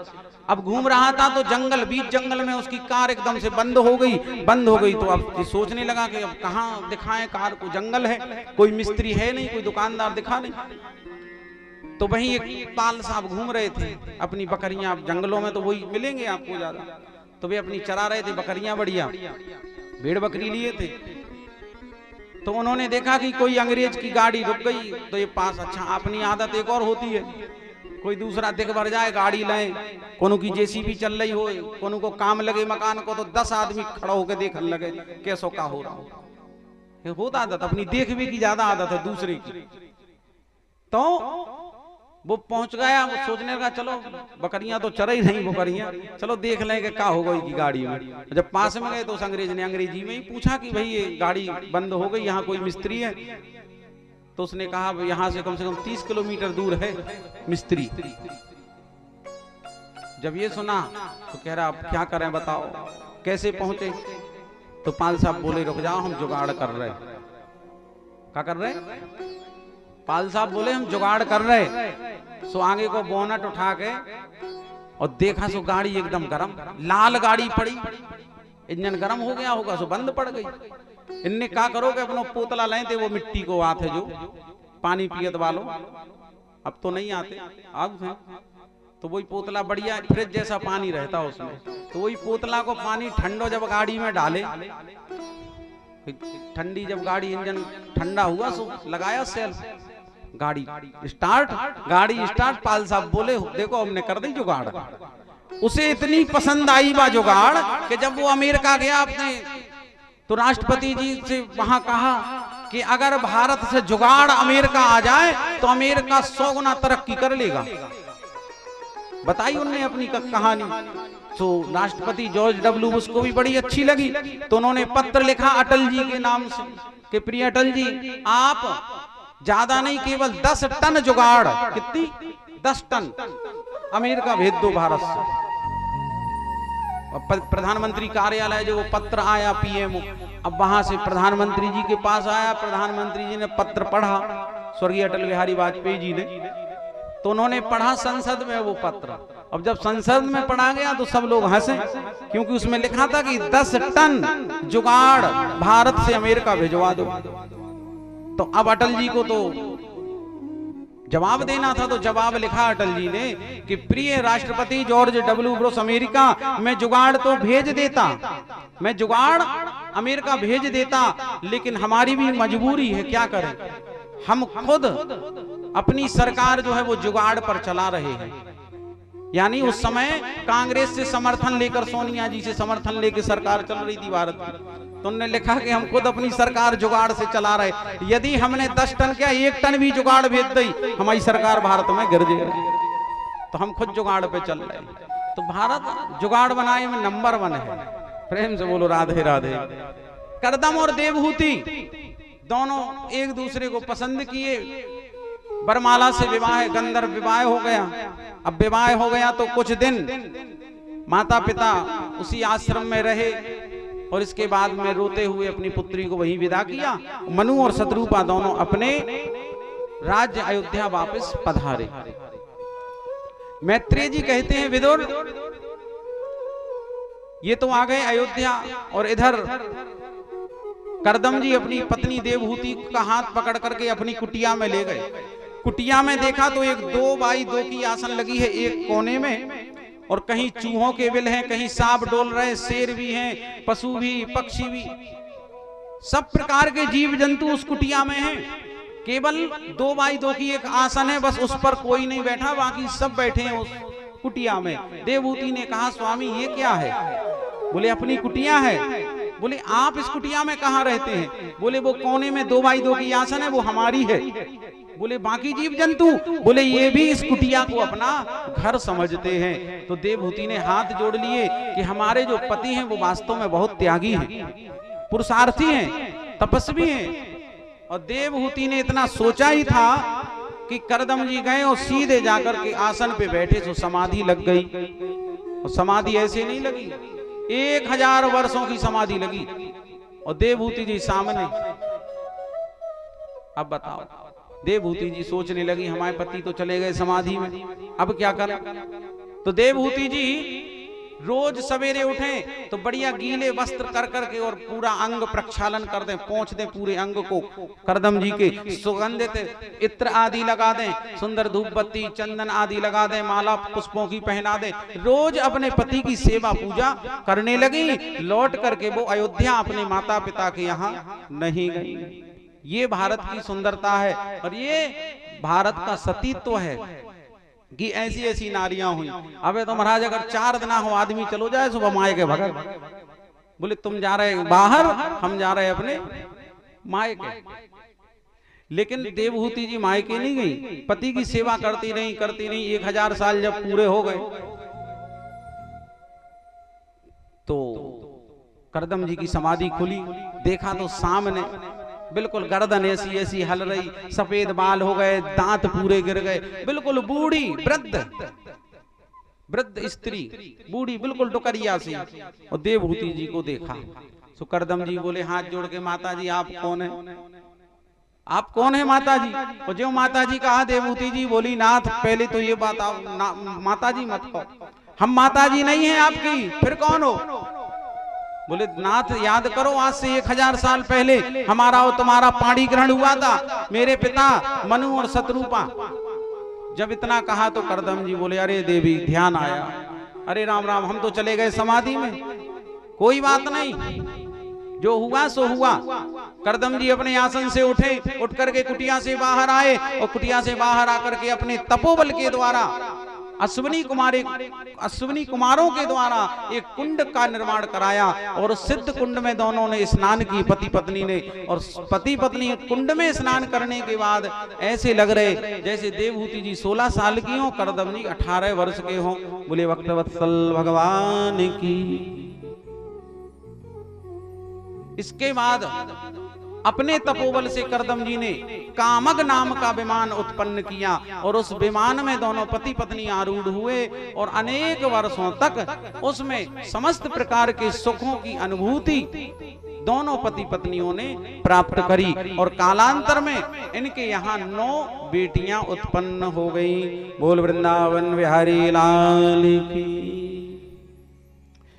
अब घूम रहा था तो जंगल, बीच जंगल में उसकी कार एकदम से बंद हो गई। तो अब सोचने लगा कि अब कहाँ दिखाएं कार को, जंगल है, कोई मिस्त्री है नहीं, कोई दुकानदार दिखा नहीं। तो वहीं एक पाल साहब घूम रहे थे अपनी बकरियां, जंगलों में तो वही मिलेंगे आपको ज्यादा। तो वे अपनी चरा रहे थे बकरियां, बढ़िया भेड़ बकरी लिए थे। तो उन्होंने देखा कि कोई अंग्रेज की गाड़ी रुक गई, तो ये पास, अच्छा अपनी आदत एक और होती है, कोई दूसरा दिख भर जाए गाड़ी लें, कोनो की जेसीबी चल रही हो, कोनो को काम लगे मकान को, तो 10 आदमी खड़ा होकर देखने लगे कैसो का हो रहा हो। होता आदत, अपनी देखने की ज्यादा आदत है दूसरे की। तो वो पहुंच गया, वो सोचने लगा चलो बकरियां तो चर ही नहीं बकरियां, चलो देख लेंगे क्या होगा की गाड़ी में। जब पास में गए तो उस अंग्रेज ने अंग्रेजी में ही पूछा कि भाई ये गाड़ी बंद हो गई, यहाँ कोई मिस्त्री है? तो उसने कहा यहाँ से कम 30 किलोमीटर दूर है मिस्त्री। जब ये सुना तो कह रहा अब क्या करें बताओ, कैसे पहुंचे? तो पाल साहब बोले रुक जाओ, हम जुगाड़ कर रहे। क्या कर रहे? पाल साहब बोले हम जुगाड़ कर रहे। सो आगे को बोनट उठा के और देखा सो गाड़ी एकदम गरम, लाल गाड़ी पड़ी, इंजन गरम हो गया होगा, सो बंद पड़ गई। इनने क्या करोगे, अपना पोतला लें थे, वो मिट्टी को आते जो पानी पियत वालो, अब तो नहीं आते, अब थे तो वही पोतला बढ़िया फ्रिज जैसा पानी रहता उसमें। तो वही पोतला को पानी ठंडो जब गाड़ी में डाले, ठंडी जब गाड़ी इंजन ठंडा हुआ सो लगाया सेल, गाड़ी स्टार्ट, गाड़ी स्टार्ट। पाल साहब बोले देखो हमने कर दी जुगाड़। उसे इतनी पसंद आई बा जुगाड़ कि जब वो अमेरिका गया अपने, तो राष्ट्रपति जी से वहां कहा कि अगर भारत से जुगाड़ अमेरिका आ जाए तो अमेरिका 100 गुना तरक्की कर लेगा। बताई उनने अपनी कहानी। तो राष्ट्रपति जॉर्ज डब्ल्यू बुश को भी बड़ी अच्छी लगी, तो उन्होंने पत्र लिखा अटल जी के नाम से कि प्रिय अटल जी, आप ज्यादा नहीं, केवल 10 टन जुगाड़, कितनी 10 टन अमेरिका भेज दो भारत से। प्रधानमंत्री कार्यालय जो वो पत्र आया पीएमओ, अब वहां से प्रधानमंत्री जी के पास आया। प्रधानमंत्री जी ने पत्र पढ़ा, स्वर्गीय अटल बिहारी वाजपेयी जी ने, तो उन्होंने पढ़ा संसद में वो पत्र। अब जब संसद में पढ़ा गया तो सब लोग हंसे, क्योंकि उसमें लिखा था कि 10 टन जुगाड़ भारत से अमेरिका भिजवा दो। तो अब अटल जी को तो जवाब देना था, तो जवाब लिखा अटल जी ने कि प्रिय राष्ट्रपति जॉर्ज डब्ल्यू बुश, अमेरिका में जुगाड़ तो भेज देता, मैं जुगाड़ अमेरिका भेज देता, लेकिन हमारी भी मजबूरी है, क्या करें, हम खुद अपनी सरकार जो है वो जुगाड़ पर चला रहे हैं। यानी उस समय कांग्रेस से समर्थन लेकर, सोनिया जी से समर्थन लेकर सरकार चल रही थी भारत में, तो उन्होंने लिखा कि हम खुद अपनी सरकार जुगाड़ से चला रहे, यदि हमने 10 टन क्या 1 टन भी जुगाड़ भेज दी, हमारी सरकार भारत में गिर जाएगी, तो हम खुद जुगाड़ पे चल रहे हैं। तो भारत जुगाड़ बनाए में नंबर 1 है। प्रेम से बोलो राधे राधे। करदम और देवहूति दोनों एक दूसरे को पसंद किए, बरमाला से विवाह, गंधर्व विवाह हो गया। अब विवाह हो गया तो कुछ दिन माता पिता उसी आश्रम में रहे, और इसके बाद में रोते हुए अपनी पुत्री को वहीं विदा किया। मनु और शत्रुपा दोनों अपने राज्य अयोध्या वापस पधारे। मैत्रेय जी कहते हैं, विदुर ये तो आ गए अयोध्या, और इधर करदम जी अपनी पत्नी देवहूति का हाथ पकड़ करके अपनी कुटिया में ले गए। कुटिया में देखा तो एक 2x2 की आसन लगी है एक कोने में, और कहीं चूहों के बिल हैं, कहीं सांप डोल रहे, शेर भी हैं, पशु भी, पक्षी भी, सब प्रकार के जीव जंतु उस कुटिया में हैं। केवल 2x2 की एक आसन है, बस उस पर कोई नहीं बैठा, बाकी सब बैठे हैं उस कुटिया में। देवहूति ने कहा, स्वामी ये क्या है? बोले अपनी कुटिया है। बोले आप इस कुटिया में कहाँ रहते हैं? बोले वो कोने में 2x2 की आसन है, वो हमारी है। बोले बाकी जीव जंतु? बोले ये भी इस कुटिया को अपना घर समझते हैं। तो देवहूति ने हाथ जोड़ लिए कि हमारे जो पति हैं वो वास्तव में बहुत त्यागी हैं, पुरुषार्थी हैं, तपस्वी हैं। और देवहूति ने इतना सोचा ही था कि करदम जी गए और सीधे जाकर के आसन पे बैठे, तो समाधि लग गई। और समाधि ऐसे नहीं लगी, 1000 वर्षों की समाधि लगी, और देवहूति जी सामने। अब बताओ, देवहूति जी सोचने लगी हमारे पति तो चले गए समाधि में, अब क्या करें? तो देवहूति जी रोज सवेरे उठें तो बढ़िया गीले वस्त्र कर करके और पूरा अंग प्रक्षालन कर दें, पोंछ दें पूरे अंग को करदम जी के, सुगंधित इत्र आदि लगा दें, सुंदर धूप बत्ती चंदन आदि लगा दें, माला पुष्पों की पहना दें। रोज अपने पति की सेवा पूजा करने लगी। लौट करके वो अयोध्या अपने माता पिता के यहाँ नहीं गई। ये भारत की सुंदरता है, और ये भारत का सतीत्व है कि ऐसी ऐसी नारियां हुई। अबे तो महाराज अगर 4 दिन हो आदमी चलो जाए सुबह माए के भगत, बोले तुम जा रहे बाहर, हम जा रहे अपने माए के। लेकिन देवहूति जी माए के नहीं गई, पति की सेवा करती नहीं 1000 साल जब पूरे हो गए तो करदम जी की समाधि खुली। देखा तो सामने बिल्कुल गर्दन ऐसी ऐसी हल रही, सफेद बाल हो गए, दांत पूरे गिर गए, बिल्कुल बूढ़ी वृद्ध स्त्री, बूढ़ी बिल्कुल डुकरिया सी। और देवहूति जी को देखा तो करदम जी बोले हाथ जोड़ के, माता जी आप कौन है? आप कौन है माता जी? और जो माता जी कहा, देवहूति जी बोली, नाथ पहले तो ये बात आप माता जी मत कहो, हम माता जी नहीं है आपकी, फिर कौन हो? बोले नाथ याद करो, आज से 1000 साल पहले हमारा और तुम्हारा पाणी ग्रहण हुआ था, मेरे पिता मनु और शत्रुपा। जब इतना कहा तो करदम जी बोले, अरे देवी ध्यान आया, अरे राम राम, हम तो चले गए समाधि में, कोई बात नहीं, जो हुआ सो हुआ। करदम जी अपने आसन से उठे, उठ करके कुटिया से बाहर आए, और कुटिया से बाहर आकर के अपने तपोबल के द्वारा अश्विनी कुमारों के द्वारा एक कुंड का निर्माण कराया और उस सिद्ध कुंड में दोनों ने स्नान की, पति पत्नी ने। और पति पत्नी कुंड में स्नान करने के बाद ऐसे लग रहे जैसे देवहूति जी 16 साल की हो, करदम जी 18 वर्ष के हों। बोले भक्तवत्सल भगवान की। इसके बाद अपने तपोबल से करदम जी ने कामग नाम का विमान उत्पन्न किया और उस विमान में दोनों पति पत्नी आरूढ़ हुए और अनेक वर्षों तक उसमें समस्त प्रकार के सुखों की अनुभूति दोनों पति पत्नियों ने प्राप्त करी। और कालांतर में इनके यहाँ 9 बेटियां उत्पन्न हो गई। बोल वृंदावन बिहारी लाल की।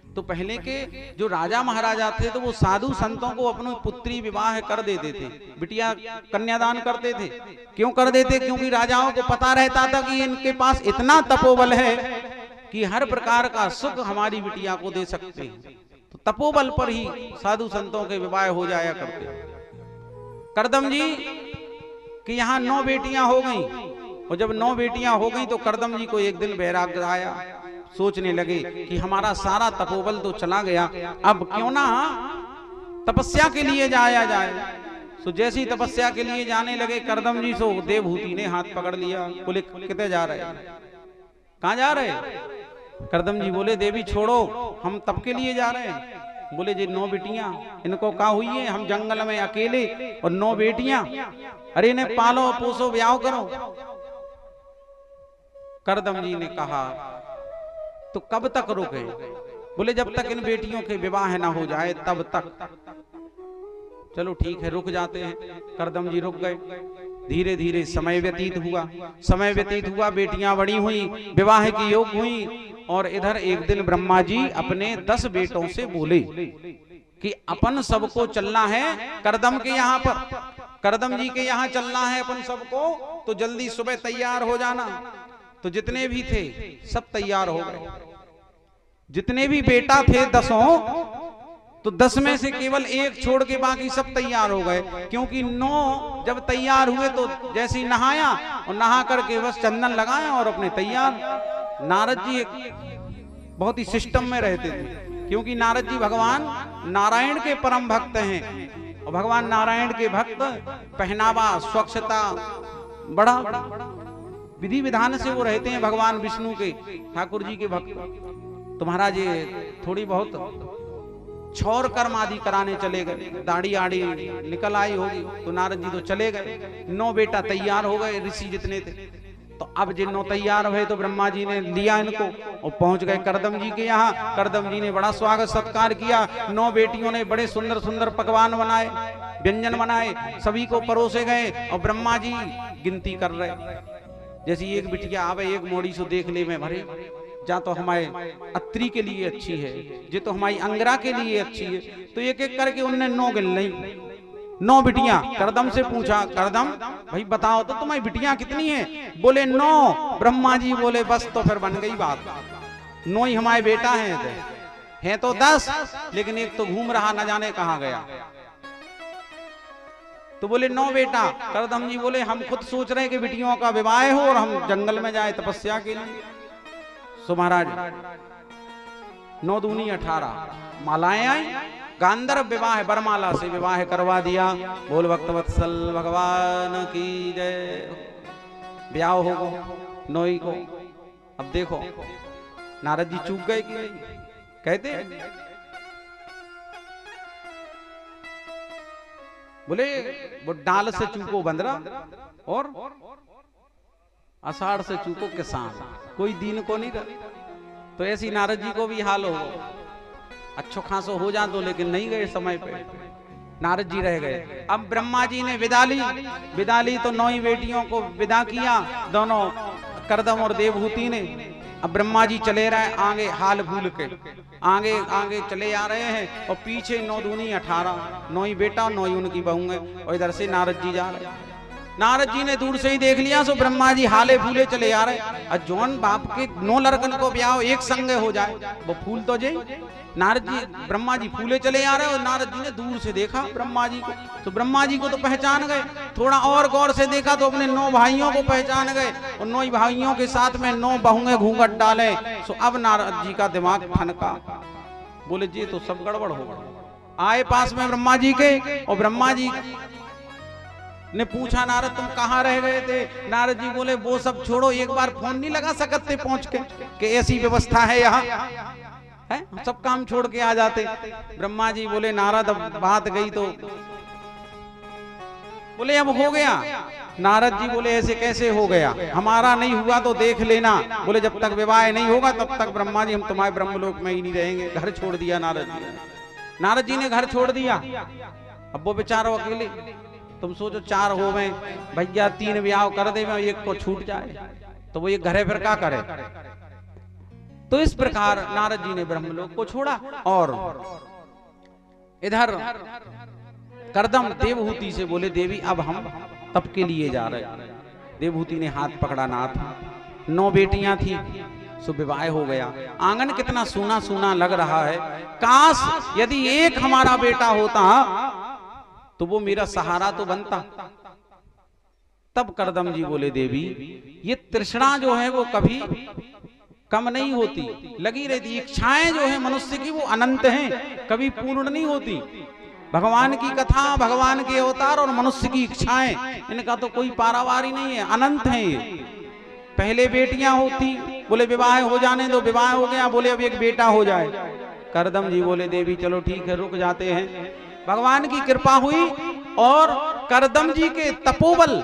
तो पहले के जो राजा महाराजा थे तो वो साधु संतों को अपनी पुत्री विवाह कर देते थे, बिटिया कन्यादान करते थे। क्यों कर देते? क्योंकि राजाओं को पता रहता था कि इनके पास इतना तपोबल है कि हर प्रकार का सुख हमारी बिटिया को दे सकते हैं। तो तपोबल पर ही साधु संतों के विवाह हो जाया करते। करदम जी कि यहाँ 9 बेटियां हो गई और जब 9 बेटियां हो गई तो करदम जी को एक दिन वैराग्य आया। सोचने लगे कि हमारा सारा तपोबल तो चला गया, अब क्यों ना तपस्या के लिए जाया जाए। तो जैसी तपस्या के लिए जाने लगे करदम जी सो देवहूति ने हाथ पकड़ लिया। बोले कितने जा रहे, कहाँ जा रहे? करदम जी बोले देवी छोड़ो, हम तप के लिए जा रहे हैं। बोले जी 9 बेटियां, इनको कहा हुई है, हम जंगल में अकेले और 9 बेटियां, अरे इन्हें पालो पोसो ब्याह करो। करदम जी ने कहा तो कब तक रुके? बोले जब तक इन बेटियों के विवाह ना हो जाए तब तक। चलो ठीक है, रुक जाते हैं। करदम जी रुक गए। धीरे धीरे समय व्यतीत हुआ, बेटियां बड़ी हुई, विवाह की योग हुई। और इधर एक दिन ब्रह्मा जी अपने 10 बेटों से बोले कि अपन सबको चलना है करदम के यहाँ पर, करदम जी के यहाँ चलना है अपन सबको, तो जल्दी सुबह तैयार हो जाना। तो जितने भी थे सब तैयार हो गए। जितने भी बेटा थे 10, तो 10 में से केवल एक छोड़ के बाकी सब तैयार हो गए। क्योंकि 9 जब तैयार हुए तो जैसे ही नहाया और नहा करके बस चंदन लगाया और अपने तैयार। नारद जी बहुत ही सिस्टम में रहते थे, क्योंकि नारद जी भगवान नारायण के परम भक्त हैं। और भगवान नारायण के भक्त पहनावा, स्वच्छता, बड़ा विधि विधान से वो रहते हैं। भगवान विष्णु के, ठाकुर जी के भक्त। तो महाराज ये थोड़ी बहुत छौर कर्म आदि कराने चले गए, दाढ़ी आड़ी निकल आई होगी, तो नारद जी तो चले गए। 9 बेटा तैयार हो गए, ऋषि जितने थे। तो अब जिन 9 तैयार हुए तो ब्रह्मा जी ने लिया इनको और पहुंच गए करदम जी के यहाँ। करदम जी ने बड़ा स्वागत सत्कार किया। 9 बेटियों ने बड़े सुंदर सुंदर पकवान बनाए, व्यंजन बनाए, सभी को परोसे गए। और ब्रह्मा जी गिनती कर रहे, जैसे एक बिटिया आवे एक मोड़ी से देख ले में भरे, जा तो हमारे अत्री के लिए अच्छी है, जे तो हमारी अंगरा के लिए अच्छी है। तो एक एक करके उनने 9 गिन ली, 9 बिटियां। करदम से पूछा, करदम भाई बताओ तो तुम्हारी बिटियां कितनी हैं? बोले 9। ब्रह्मा जी बोले बस तो फिर बन गई बात, 9 ही हमारे बेटा हैं तो 10, लेकिन एक तो घूम रहा न जाने कहां गया। तो बोले 9 बेटा। करदम जी बोले हम खुद सोच रहे हैं कि बिटियों का विवाह हो और हम जंगल में जाए तपस्या के लिए। सो महाराज 9 दूनी 18 मालाएं आई, गांधर्व विवाह बरमाला से विवाह करवा दिया। बोल भक्तवत्सल भगवान की जय। ब्याह हो 9 को। अब देखो नारद जी चूक गए कि नहीं? कहते बोले वो डाल से चूको बंदरा और आषाढ़ से चूको किसान, कोई दीन को नहीं रहा। तो ऐसी नारद जी को भी हाल हो, अच्छो खासो हो जा दो, लेकिन नहीं गए समय पे, नारद जी रह गए। अब ब्रह्मा जी ने विदा ली तो 9 बेटियों को विदा किया, दोनों करदम और देवहूति ने। अब ब्रह्मा जी चले रहे आगे हाल भूल के, आगे चले आ रहे हैं और पीछे 9 दूनी 18, 9 ही बेटा 9 ही उनकी बहू है। और इधर से नारद जी जा रहे। नारद जी ने दूर से ही देख लिया, सो ब्रह्मा जी हाले फूले चले आ रहे। और जौन बाप के 9 लड़कन को ब्याह एक संगे हो जाए वो फूल तो जाए। नारद जी ब्रह्मा जी फूले चले आ रहे और नारद जी ने दूर से देखा ब्रह्मा जी को, तो ब्रह्मा जी को तो पहचान गए। थोड़ा और गौर से देखा तो अपने 9 भाइयों को पहचान गए, और 9 भाइयों के साथ में 9 बहुएं घूंघट डाले। सो अब नारद जी का दिमाग ठनका, बोले जी तो सब गड़बड़ हो गया। आए पास में ब्रह्मा जी के, और ब्रह्मा जी ने पूछा नारद तुम कहाँ रह गए थे? नारद जी बोले वो सब छोड़ो, एक बार फोन नहीं लगा सकते पहुंच के कि ऐसी व्यवस्था है यहाँ है, सब काम छोड़ के आ जाते। ब्रह्मा जी बोले नारद अब बात गई तो, बोले अब हो गया। नारद जी बोले ऐसे कैसे हो गया, हमारा नहीं हुआ तो देख लेना। बोले जब तक विवाह नहीं होगा तब तक ब्रह्मा जी हम तुम्हारे ब्रह्मलोक में ही नहीं रहेंगे। घर छोड़ दिया नारद जी। नारद जी ने घर छोड़ दिया। अब वो बेचारो अकेले, तुम सोचो 4 हो गए भैया, 3 ब्याह कर दे, एक को छूट जाए तो वो ये घरे फिर क्या करे। तो इस प्रकार नारद जी ने ब्रह्मलोक को छोड़ा। और इधर करदम देवहूति से बोले देवी अब हम तप के लिए जा रहे। देवहूति ने हाथ पकड़ा, नाथ 9 बेटियां थी, सो विवाह हो गया। आंगन कितना सूना सूना लग रहा है, काश यदि एक हमारा बेटा होता तो वो मेरा सहारा तो बनता। तब करदम जी बोले देवी ये तृष्णा जो है वो कभी कम नहीं होती, लगी रहती। इच्छाएं जो है मनुष्य की वो अनंत हैं, कभी पूर्ण नहीं होती। भगवान की कथा, भगवान के अवतार और मनुष्य की इच्छाएं, इनका तो कोई पारावार ही नहीं है, अनंत है ये। पहले बेटियां होती, बोले विवाह हो जाने दो, विवाह हो गया, बोले अब एक बेटा हो जाए। करदम जी बोले देवी चलो ठीक है रुक जाते हैं। भगवान की कृपा हुई और करदम जी के तपोबल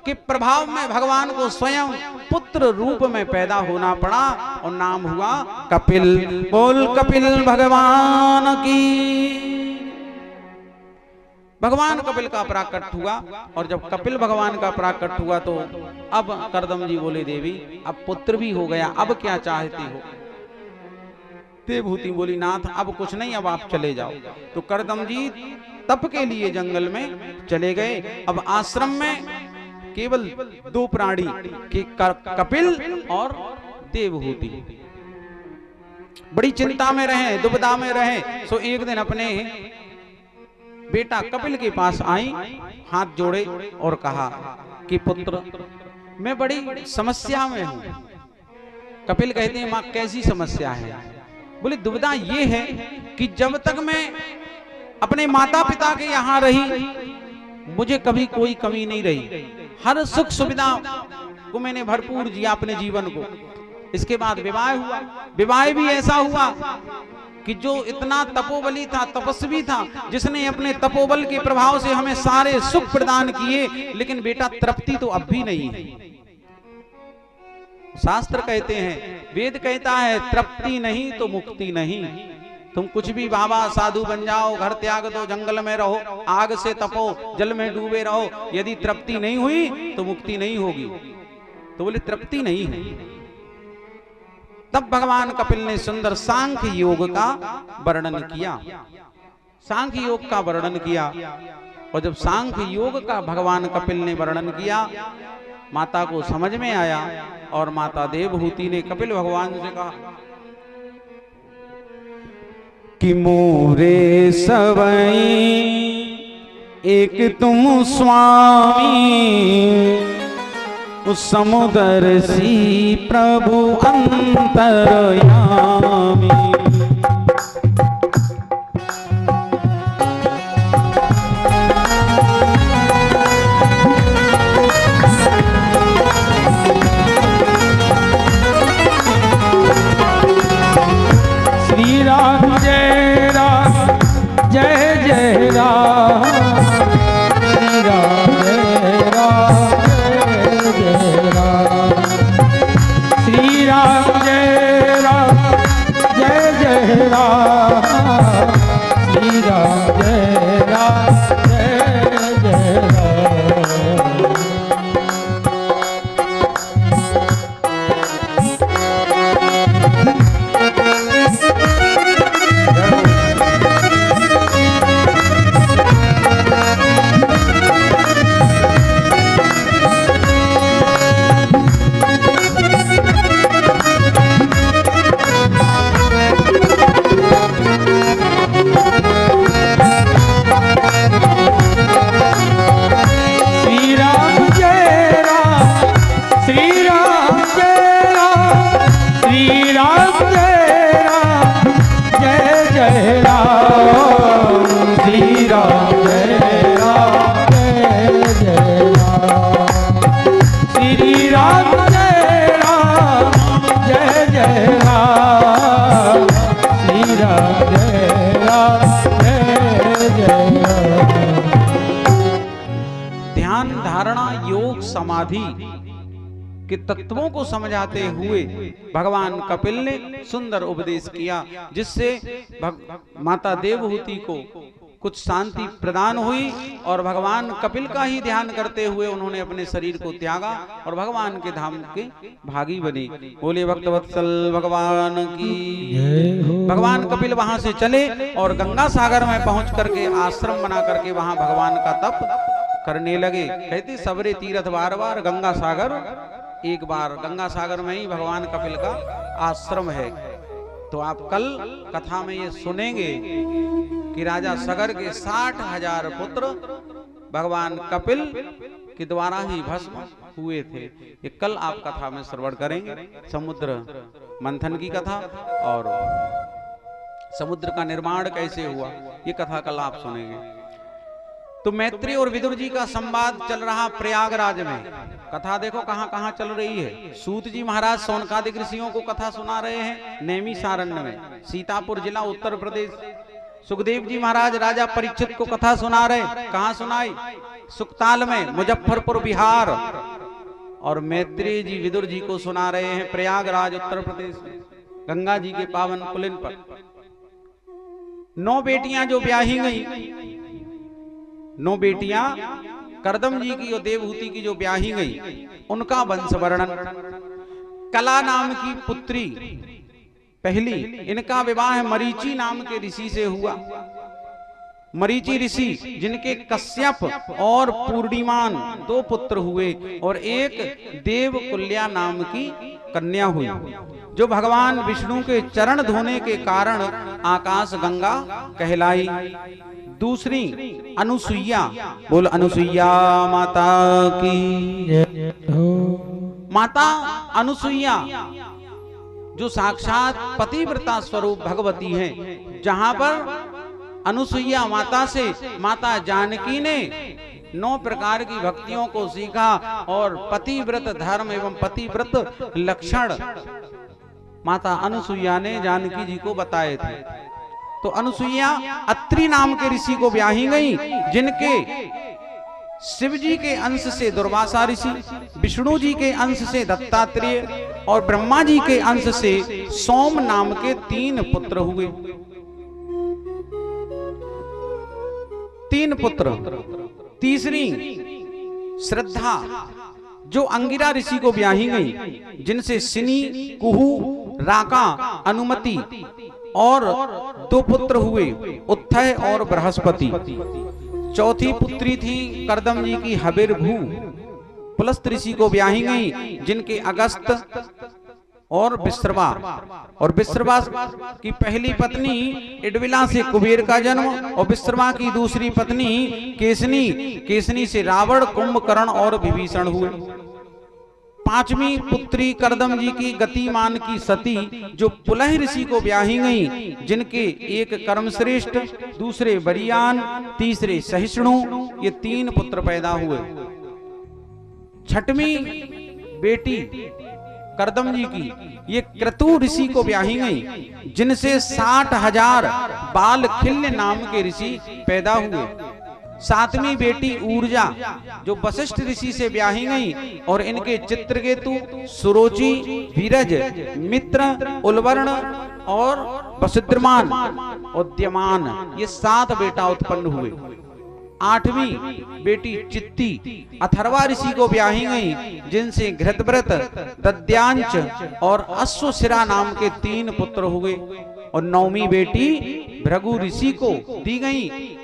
के प्रभाव में भगवान को स्वयं पुत्र रूप में पैदा होना पड़ा और नाम हुआ कपिल। बोल कपिल भगवान की। भगवान कपिल का प्राकट हुआ, और जब कपिल भगवान का प्राकट हुआ तो अब करदम जी बोले देवी अब पुत्र भी हो गया, अब क्या चाहती हो? देवहूति बोली नाथ अब कुछ नहीं, अब आप चले जाओ। तो करदम जी तप के लिए जंगल में चले गए। अब आश्रम में केवल 2 प्राणी के कपिल और देवहूति बड़ी चिंता में रहे, दुविधा में रहे। सो एक दिन अपने बेटा कपिल के पास आई, हाथ जोड़े और कहा कि पुत्र मैं बड़ी समस्या में हूं। कपिल कहते हैं मां कैसी समस्या है? बोले दुविधा ये है कि जब तक मैं अपने माता पिता के यहाँ रही मुझे कभी कोई कमी नहीं रही, हर सुख सुविधा को मैंने भरपूर जिया अपने जीवन को। इसके बाद विवाह हुआ, विवाह भी ऐसा हुआ कि जो इतना तपोबली था, तपस्वी था, जिसने अपने तपोबल के प्रभाव से हमें सारे सुख प्रदान किए, लेकिन बेटा तृप्ति तो अब भी नहीं है। शास्त्र कहते हैं, वेद कहता है तृप्ति नहीं तो मुक्ति नहीं। तुम कुछ भी बाबा साधु बन जाओ, घर त्याग दो, जंगल में रहो, आग से तपो, जल में डूबे रहो, यदि तृप्ति नहीं हुई तो मुक्ति नहीं होगी। तो बोले तृप्ति नहीं है। तब भगवान कपिल ने सुंदर सांख्य योग का वर्णन किया, सांख्य योग का वर्णन किया। और जब सांख्य योग का भगवान कपिल ने वर्णन किया, माता को समझ में आया और माता देवहूति ने कपिल भगवान से कहा कि मोरे सवई एक तुम स्वामी, उस समुदर सी प्रभु अंतरयामी। श्री राम जय राम जय जय राम, श्री राम जय राम जय जय राम, श्री राम जय राम जय जय राम, श्री राम जय राम जय जय राम। श्री राम जय राम जय जय राम श्री राम जय राम जय जय राम। ध्यान धारणा योग समाधि के तत्वों को समझाते हुए भगवान कपिल ने सुंदर उपदेश किया, जिससे माता देवहूति को कुछ शांति प्रदान हुई और भगवान कपिल का ही ध्यान करते हुए उन्होंने अपने शरीर को त्यागा और भगवान के धाम के भागी बने। बोले भक्तवत्सल भगवान की। भगवान कपिल वहां से चले और गंगा सागर में पहुंच करके आश्रम बना करके वहां भगवान का तप करने लगे। कहते सबरे तीर्थ बार बार, गंगा सागर एक बार। गंगा सागर में ही भगवान कपिल का आश्रम है। तो आप कल कथा में ये सुनेंगे कि राजा सगर के 60,000 पुत्र भगवान कपिल के द्वारा ही भस्म हुए थे। ये कल आप कथा में श्रवण करेंगे। समुद्र मंथन की कथा और समुद्र का निर्माण कैसे हुआ, ये कथा कल आप सुनेंगे। तो मैत्री और विदुर जी का संवाद चल रहा प्रयागराज में। कथा देखो कहां कहां चल रही है। सूत जी महाराज सौनकादिक ऋषियों को कथा सुना रहे हैं नैमिषारण्य में, सीतापुर जिला उत्तर प्रदेश। सुखदेव जी महाराज राजा परीक्षित को कथा सुना रहे, कहां सुनाई? सुखताल में, मुजफ्फरपुर बिहार। और मैत्री जी विदुर जी को सुना रहे हैं प्रयागराज उत्तर प्रदेश में, गंगा जी के पावन पुलिन पर। 9 बेटियां जो ब्याही गई, 9 बेटियां करदम जी की और देवहूति की जो ब्याही गई, उनका वंश वर्णन। कला नाम की पुत्री पहली, इनका विवाह मरीचि नाम के ऋषि से हुआ। मरीचि ऋषि जिनके कश्यप और पूर्णिमान 2 पुत्र हुए और एक देवकुल्या नाम की कन्या हुई, जो भगवान विष्णु के चरण धोने के कारण आकाश गंगा कहलाई। दूसरी अनुसुईया, बोल अनुसुईया माता की। माता अनुसुईया जो साक्षात पतिव्रता स्वरूप भगवती हैं, जहां पर अनुसुईया माता से माता जानकी ने 9 प्रकार की भक्तियों को सीखा और पतिव्रत धर्म एवं पतिव्रत लक्षण माता अनुसुईया ने जानकी जी को बताए थे। तो अनुसुईया अत्रि नाम के ऋषि को ब्याही गई, जिनके शिव जी के अंश से दुर्वासा ऋषि, विष्णु जी के अंश से दत्तात्रेय और ब्रह्मा जी के अंश से सोम नाम के 3 पुत्र हुए। 3 पुत्र। तीसरी श्रद्धा जो अंगिरा ऋषि को ब्याही गई, जिनसे सिनी, कुहू, राका, अनुमति और 2 पुत्र हुए, उत्थय और बृहस्पति। चौथी पुत्री थी करदम जी की हबिरभू, पुलस्त ऋषि को ब्याही गई, जिनके अगस्त और विश्रवा। और विश्रवा की पहली पत्नी इडविला से कुबेर का जन्म और विश्रवा की दूसरी पत्नी केसनी, केसनी से रावण, कुंभकर्ण और विभीषण हुए। 5वीं पुत्री करदम जी की गतिमान की सती, जो पुलह ऋषि को ब्याही गई, जिनके एक कर्मश्रेष्ठ, दूसरे बरियान, तीसरे सहिष्णु, ये 3 पुत्र पैदा हुए। 6वीं बेटी करदम जी की ये क्रतु ऋषि को ब्याही गई, जिनसे 60,000 बाल खिल्य नाम के ऋषि पैदा हुए। 7वीं बेटी ऊर्जा जो वशिष्ठ ऋषि से ब्याही गई और इनके चित्रकेतु, सुरोचि, वीरज, मित्र, उलवर्ण और वसुद्रमान, उद्यमान, ये 7 बेटा उत्पन्न हुए। 8वीं बेटी चित्ती अथर्वा ऋषि को ब्याही गई, जिनसे घृतव्रत, दद्यांश और अश्वशिरा नाम के 3 पुत्र हुए। और 9वीं बेटी भृगु ऋषि को दी गई,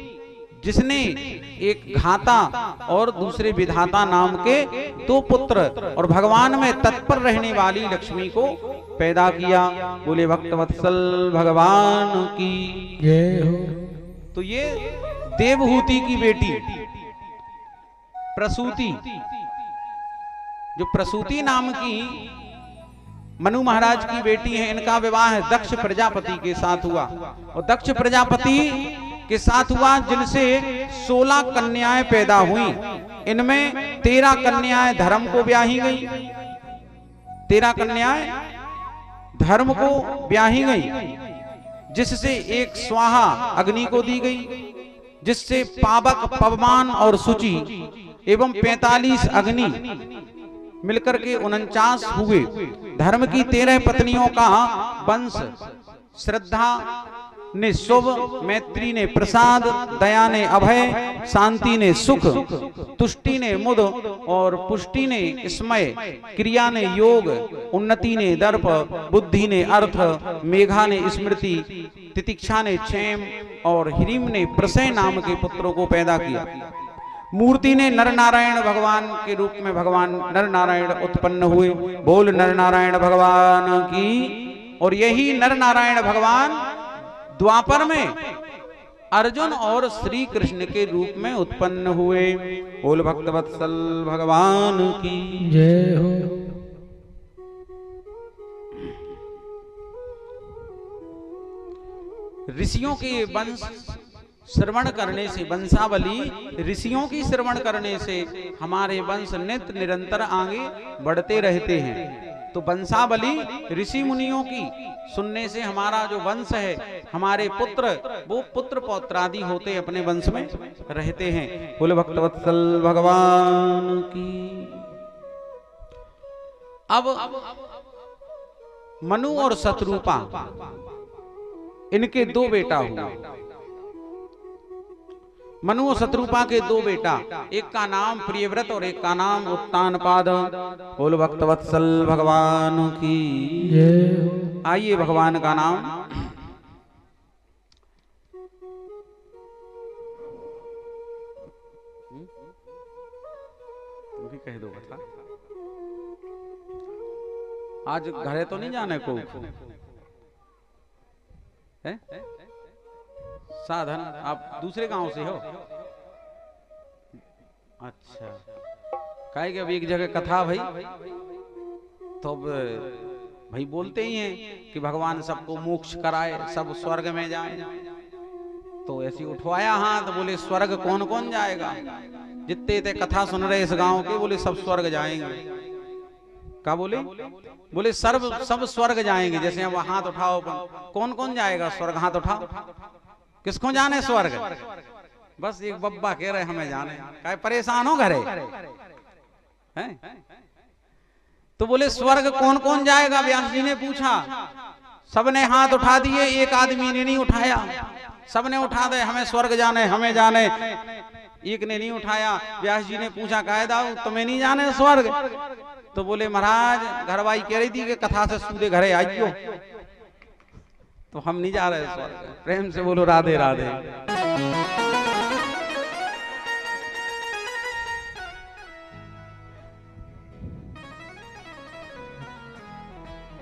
जिसने एक घाता और दूसरे विधाता नाम के 2 पुत्र और भगवान में तत्पर रहने वाली लक्ष्मी को पैदा किया। बोले भक्तवत्सल भगवान की जय हो। तो ये देवहूति की बेटी प्रसूति, जो प्रसूति नाम की मनु महाराज की बेटी है, इनका विवाह दक्ष प्रजापति के साथ हुआ। और दक्ष प्रजापति के साथ हुआ, जिनसे 16 कन्याएं पैदा हुई। इनमें 13 कन्याएं धर्म को ब्याही गई, 13 कन्याएं धर्म को ब्याही गई, जिससे एक स्वाहा अग्नि को दी गई, जिससे पावक, पवमान और शुचि एवं 45 अग्नि मिलकर के 49 हुए। धर्म की 13 पत्नियों का वंश श्रद्धा ने शुभ, मैत्री ने प्रसाद, दया ने अभय, शांति ने सुख, तुष्टि ने मुद और पुष्टि ने स्मय, क्रिया ने योग, उन्नति ने दर्प, बुद्धि ने अर्थ, मेघा ने स्मृति, तितिक्षा ने क्षेम और ह्रीम ने प्रसय नाम के पुत्रों को पैदा किया। मूर्ति ने नर नारायण भगवान के रूप में भगवान नर नारायण उत्पन्न हुए। बोल नर नारायण भगवान की। और यही नर नारायण भगवान द्वापर में अर्जुन और श्री कृष्ण के रूप में उत्पन्न हुए। बोल भक्तवत्सल भगवान की जय हो। ऋषियों के वंश श्रवण करने से, वंशावली ऋषियों की श्रवण करने से हमारे वंश नित्य निरंतर आगे बढ़ते रहते हैं। तो वंशावली ऋषि मुनियों की सुनने से हमारा जो वंश है, हमारे पुत्र, वो पुत्र पौत्रादि होते अपने वंश में रहते हैं। बोले भक्तवत्सल भगवान की। अब मनु और शत्रुपा, इनके 2 बेटा हुए। मनु और शत्रुपा के 2 बेटा, एक का नाम प्रियव्रत और एक का नाम उत्तानपाद। बोल भक्तवत्सल भगवान की। आइए भगवान का नाम। तुम भी कह दो बता। आज घरे तो नहीं जाने को है? साधन, आप दूसरे गांव से हो? अच्छा, काहे कि अब एक जगह कथा भाई, तो अब भाई बोलते ही हैं कि भगवान सबको मोक्ष कराए, सब स्वर्ग में जाए। तो ऐसी उठवाया हाथ, बोले स्वर्ग कौन कौन जाएगा? जितने थे कथा सुन रहे इस गांव के, बोले सब स्वर्ग जाएंगे। क्या बोले? बोले सब स्वर्ग जाएंगे। जैसे अब हाथ उठाओ, कौन कौन जाएगा स्वर्ग? हाथ उठाओ। किसको जाने स्वर्ग? बस एक बब्बा कह रहे हमें जाने। क्या परेशान हो घरे हैं? तो बोले स्वर्ग कौन कौन जाएगा? व्यास जी ने पूछा। सबने हाथ उठा दिए, एक आदमी ने नहीं उठाया। सबने उठा दे, हमें स्वर्ग जाने, हमें जाने। एक ने नहीं उठाया। व्यास जी ने पूछा, कायदा तुम्हें नहीं जाने स्वर्ग? तो बोले महाराज, घरवाई कह रही थी कि कथा से सूदे घरे आइयो, तो हम नहीं जा रहे स्वर्ग। प्रेम से बोलो राधे राधे।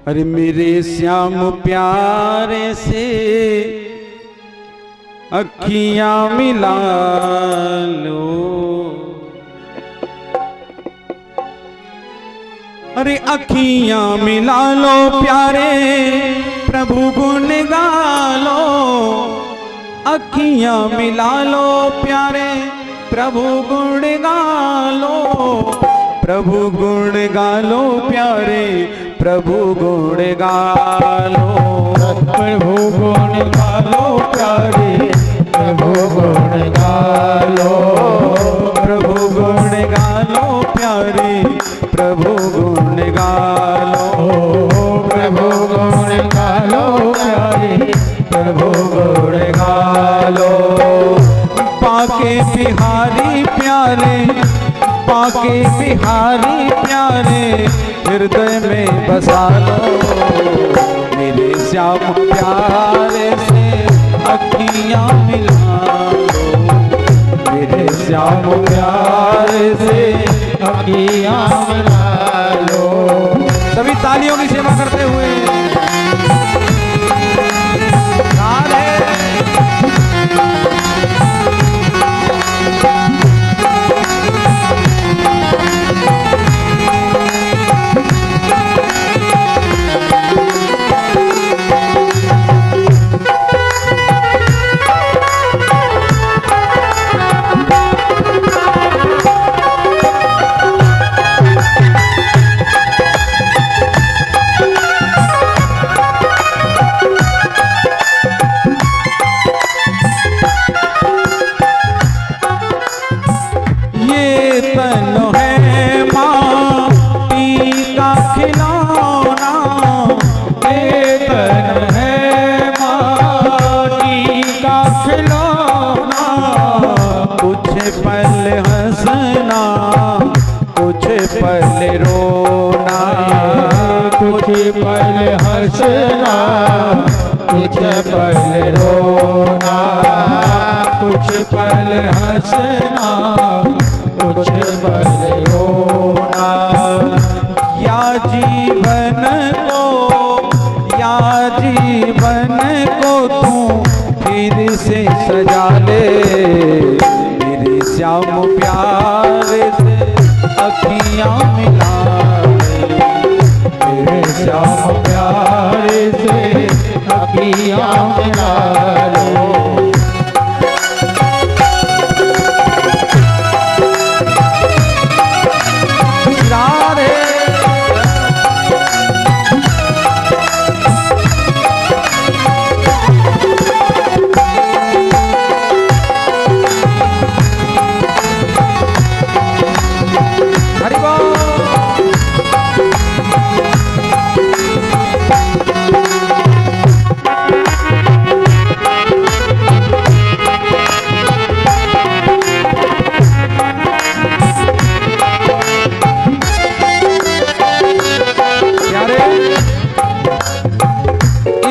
अरे मेरे श्याम प्यारे से अखियां मिला लो, अरे अखियां मिला लो प्यारे, प्रभु गुण गा लो। अखियां मिला लो प्यारे, प्रभु गुण गा लो। प्रभु गुण गा लो प्यारे, प्रभु गुण गा लो। प्रभु गुण गा लो प्यारे, प्रभु गुण गा लो। प्रभु गुण गा लो प्यारे, प्रभु गुण गा लो। प्रभु गुण गा लो प्यारे, प्रभु गुण गा लो। पाके बिहारी प्यारे, पाके बिहारी प्यारे, हृदय में बसा लो। मेरे श्याम प्यारे से अखियां मिला लो। मेरे श्याम प्यारे से अखियां मिला लो। सभी तालियों की सेवा करते हुए राधे। रोना, कुछ पल हंसना, कुछ पल रोना, कुछ पल हंसना, कुछ पल रोना। या जीवन को तू फिर से सजा ले, मेरे श्याम प्यारे से अखियां मिला ले, मेरे श्याम प्यारे से अखियां मिला लो। राधे हरि बोल।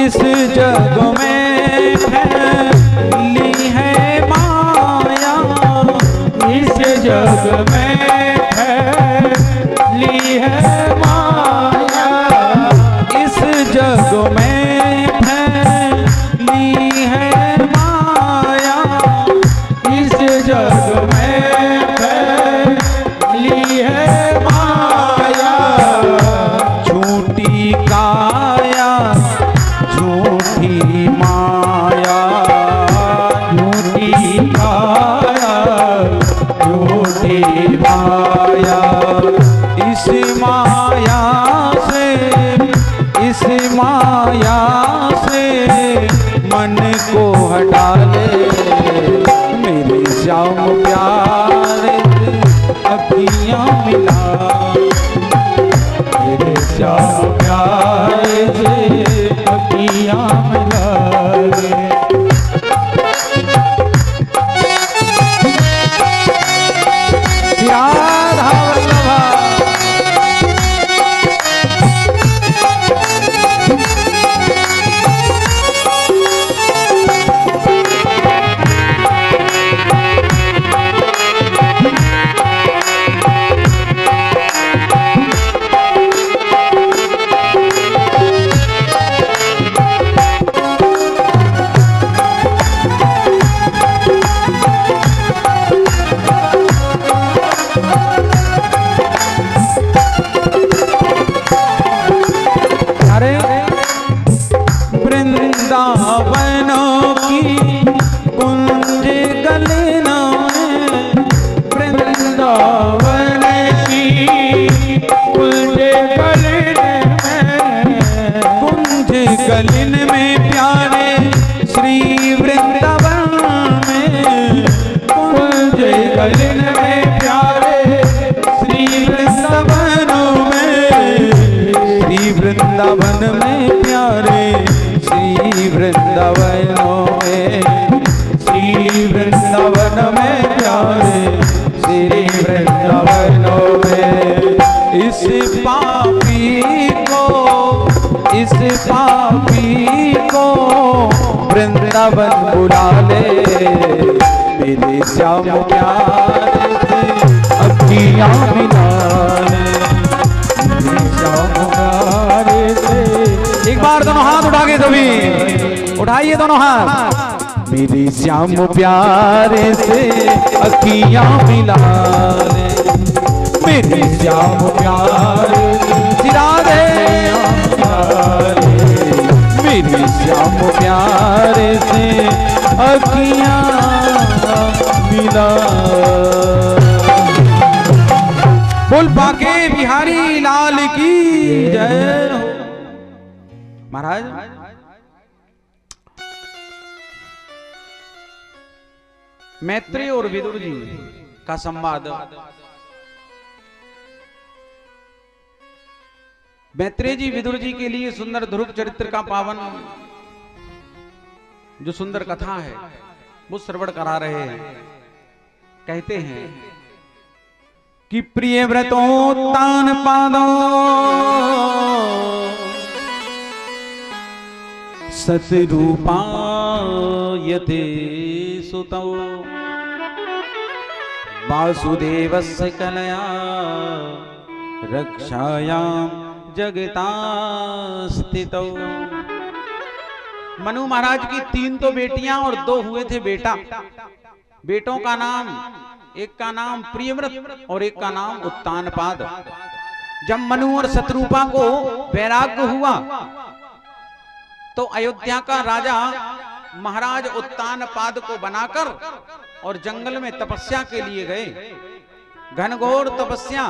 इस जग में फैली है माया, इस जग में फैली है माया, इस जग में फैली है माया, इस जग में फैली है माया। झूठी काया झूठी माया, झूठी काया, झूठी माया, इस माया से, इस माया से मन को हटा ले, मेरे श्याम प्यारे से अखियां मिला, मेरे श्याम प्यारे से अखियां मिला ले। राधा वल्लभा। वृंदावनों की कुंज गलिना में, वृंदावन की कुंज गलिन में, कुंज गलिन में प्यारे श्री वृंदावन में, कुंज गलिन में प्यारे श्री वृंदावन में, श्री वृंदावन में प्यारे श्री वृंदावनों में, श्री वृंदावन में प्यारे श्री वृंदावनों में। इस पापी को वृंदावन बुला ले, मेरे श्याम प्यारे से अखियां मिला ले, मेरे श्याम प्यारे से। एक बार दोनों हाथ उठा के सभी उठाइए दोनों हाथ, मेरे श्याम प्यारे से अखियां मिला ले, मेरे श्याम प्यारे से राधे, मेरे श्याम प्यारे से अखियां मिला। बोल बाके बिहारी लाल की जय हो। महाराज मैत्रेय और विदुर जी का संवाद। मैत्रेय जी विदुर जी के लिए सुंदर ध्रुव चरित्र का पावन जो सुंदर कथा है वो श्रवण करा रहे हैं। कहते हैं कि प्रिय व्रतोत्तान पादो सतरूपायते सुतौ वासुदेवस्य कलया रक्षायां जगतास्थितौ। मनु महाराज की 3 तो बेटियां और 2 हुए थे बेटा। बेटों का नाम, एक का नाम प्रियव्रत और एक का नाम उत्तानपाद। जब मनु और शत्रुपा को वैराग्य हुआ तो अयोध्या का राजा महाराज उत्तानपाद को बनाकर और जंगल में तपस्या के लिए गए। घनघोर तपस्या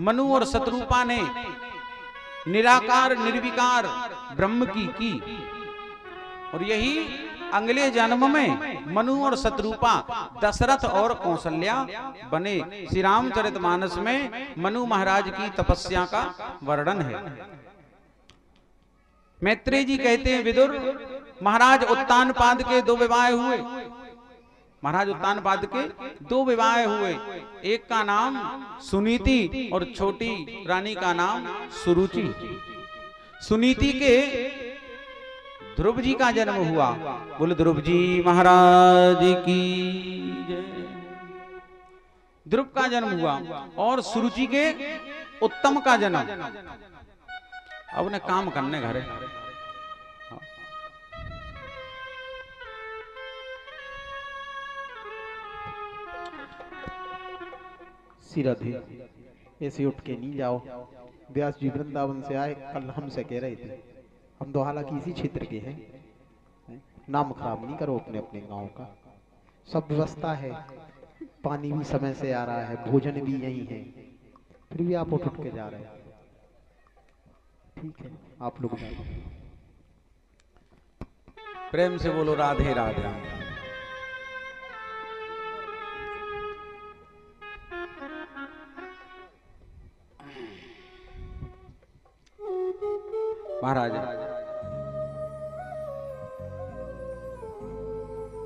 मनु और शत्रुपा ने निराकार निर्विकार ब्रह्म की और यही अगले जन्म में मनु और शत्रुपा दशरथ और कौशल्या बने। श्री रामचरितमानस में मनु महाराज की तपस्या का वर्णन है। मैत्रेय जी कहते हैं विदुर, महाराज उत्तानपाद के 2 विवाह हुए। महाराज उत्तानपाद के 2 विवाह हुए। एक का नाम सुनीति और छोटी रानी का नाम सुरुचि। सुनीति के ध्रुव जी का जन्म हुआ। बोले ध्रुव जी महाराज की जय। ध्रुव का जन्म हुआ और सुरुचि के उत्तम का जन्म। अब उन्हें काम करने घरे सिराधे ऐसे उठ के नहीं जाओ। व्यास जी वृंदावन से आए, कल हमसे कह रहे थे हम तो हालांकि इसी क्षेत्र के हैं, नाम खराब नहीं करो अपने अपने गांव का। सब व्यवस्था है, पानी भी समय से आ रहा है, भोजन भी यही है, फिर भी आप उठ के जा रहे हैं। ठीक है, आप लोग जाओ। प्रेम से बोलो राधे राधे। महाराज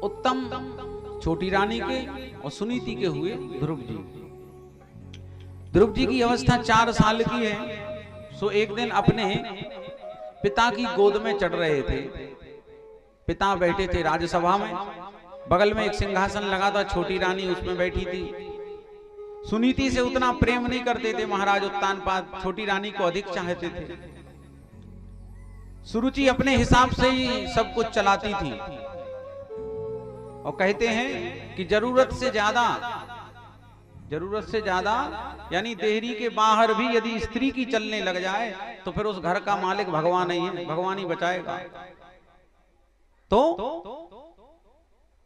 उत्तम छोटी रानी के और सुनीति के हुए ध्रुव जी। ध्रुव जी की अवस्था 4 साल की है। सो एक दिन अपने पिता की गोद में चढ़ रहे थे। पिता बैठे थे राज्यसभा में, बगल में एक सिंहासन लगा था, छोटी रानी उसमें बैठी थी। सुनीति से उतना प्रेम नहीं करते थे महाराज उत्तानपाद, छोटी रानी को अधिक चाहते थे। सुरुचि अपने हिसाब से ही सब कुछ चलाती थी और कहते हैं कि जरूरत से ज्यादा यानी देहरी के बाहर भी यदि स्त्री की चलने लग जाए तो फिर उस घर का मालिक भगवान ही है, भगवान ही बचाएगा। तो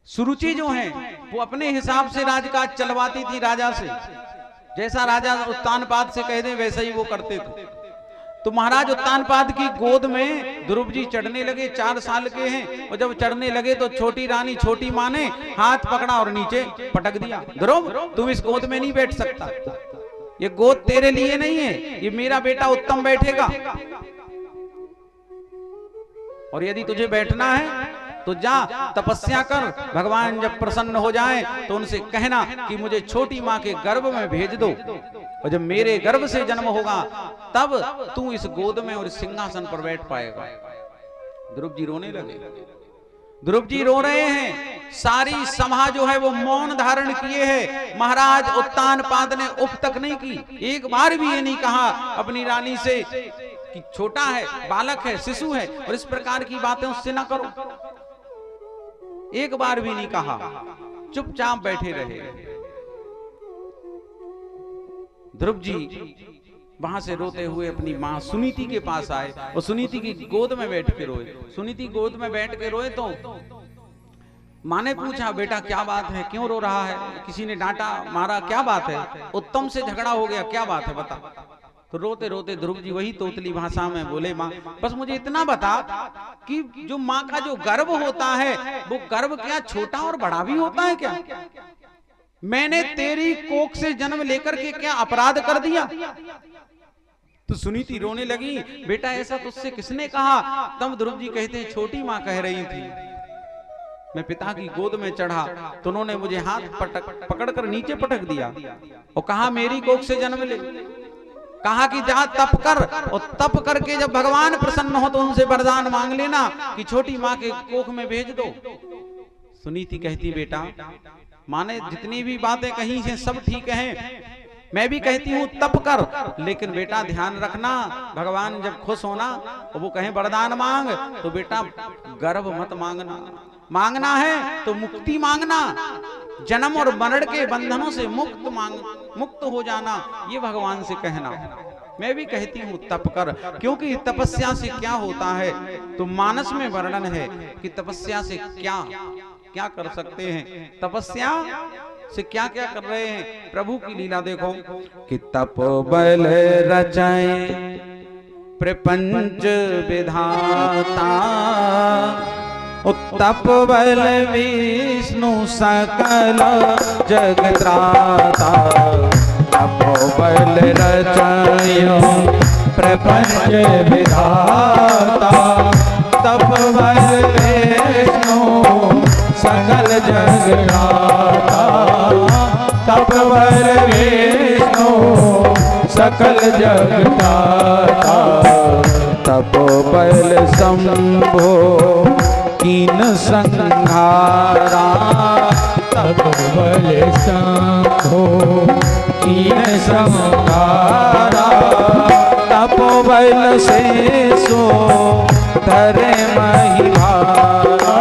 सुरुचि जो है वो अपने हिसाब से राजकाज चलवाती थी राजा से। जैसा राजा उत्तानपाद से कह दे वैसा ही वो करते थे। तो महाराज उत्तानपाद की गोद में ध्रुव जी चढ़ने लगे। 4 साल के हैं और जब चढ़ने लगे तो छोटी रानी छोटी माँ ने हाथ पकड़ा और नीचे पटक दिया। ध्रुव तुम इस गोद में नहीं बैठ सकता, ये गोद तेरे लिए नहीं है, ये मेरा बेटा उत्तम बैठेगा। और यदि तुझे बैठना है तो जा तपस्या कर, भगवान जब प्रसन्न हो जाए तो उनसे कहना कि मुझे छोटी माँ के गर्भ में भेज दो, और जब मेरे गर्भ से जन्म होगा तब तू इस गोद में और इस सिंहासन पर बैठ पाएगा। ध्रुव जी रोने लगे। ध्रुव जी रो रहे हैं। सारी सभा जो है वो मौन धारण किए है। महाराज उत्तानपाद ने उप तक नहीं की, एक बार भी ये नहीं कहा अपनी रानी से कि छोटा है, बालक है, शिशु है और इस प्रकार की बातें उससे ना करो। एक बार भी नहीं कहा, चुपचाप बैठे रहे। ध्रुव जी वहां से रोते हुए अपनी मां सुनीति के पास आए और सुनीति की गोद में बैठ के रोए। सुनीति गोद में बैठ के रोए तो मां ने पूछा, बेटा क्या बात है, क्यों रो रहा है? किसी ने डांटा मारा, क्या बात है? उत्तम से झगड़ा हो गया, क्या बात है बता। तो रोते रोते ध्रुव जी वही तोतली भाषा में बोले, माँ बस मुझे इतना बता कि जो माँ का जो गर्भ होता है वो गर्भ क्या छोटा और बड़ा भी होता है क्या? मैंने तेरी कोख से जन्म लेकर के क्या अपराध कर दिया? तो सुनीति रोने लगी, बेटा ऐसा तुझसे किसने कहा? तब ध्रुव जी कहते हैं, छोटी माँ कह रही थी। मैं पिता की गोद में चढ़ा तो उन्होंने मुझे हाथ पकड़कर नीचे पटक दिया और कहा मेरी कोख से जन्म ले। कहा कि जा तप कर, और तप करके जब भगवान प्रसन्न हो तो उनसे वरदान मांग लेना कि छोटी माँ के कोख में भेज दो। सुनीति कहती बेटा माने जितनी भी बातें कही हैं सब ठीक हैं, मैं भी कहती हूँ तप कर, लेकिन बेटा ध्यान रखना भगवान जब खुश होना और वो कहें वरदान मांग तो बेटा गर्भ मत मांगना, मांगना है तो मुक्ति मांगना, जन्म और मरण के बंधनों से मुक्त हो जाना, ये भगवान से कहना। मैं भी कहती हूँ तप कर, क्योंकि तपस्या से क्या होता है तो मानस में वर्णन है कि तपस्या से क्या क्या कर सकते हैं, तपस्या से क्या क्या कर रहे हैं। प्रभु की लीला देखो कि तप बल रचाए प्रपंच विधाता, तप बल विष्णु सकल जगत्राता, तप बल रचायो प्रपंच विधाता, तप बल विष्णु सकल जगत्राता, तप बल विष्णु सकल जगत्राता, तप बल शंभो कीन संहारा, तप बल शंभो कीन संहारा, तप बल शेषो धरे महिभारा,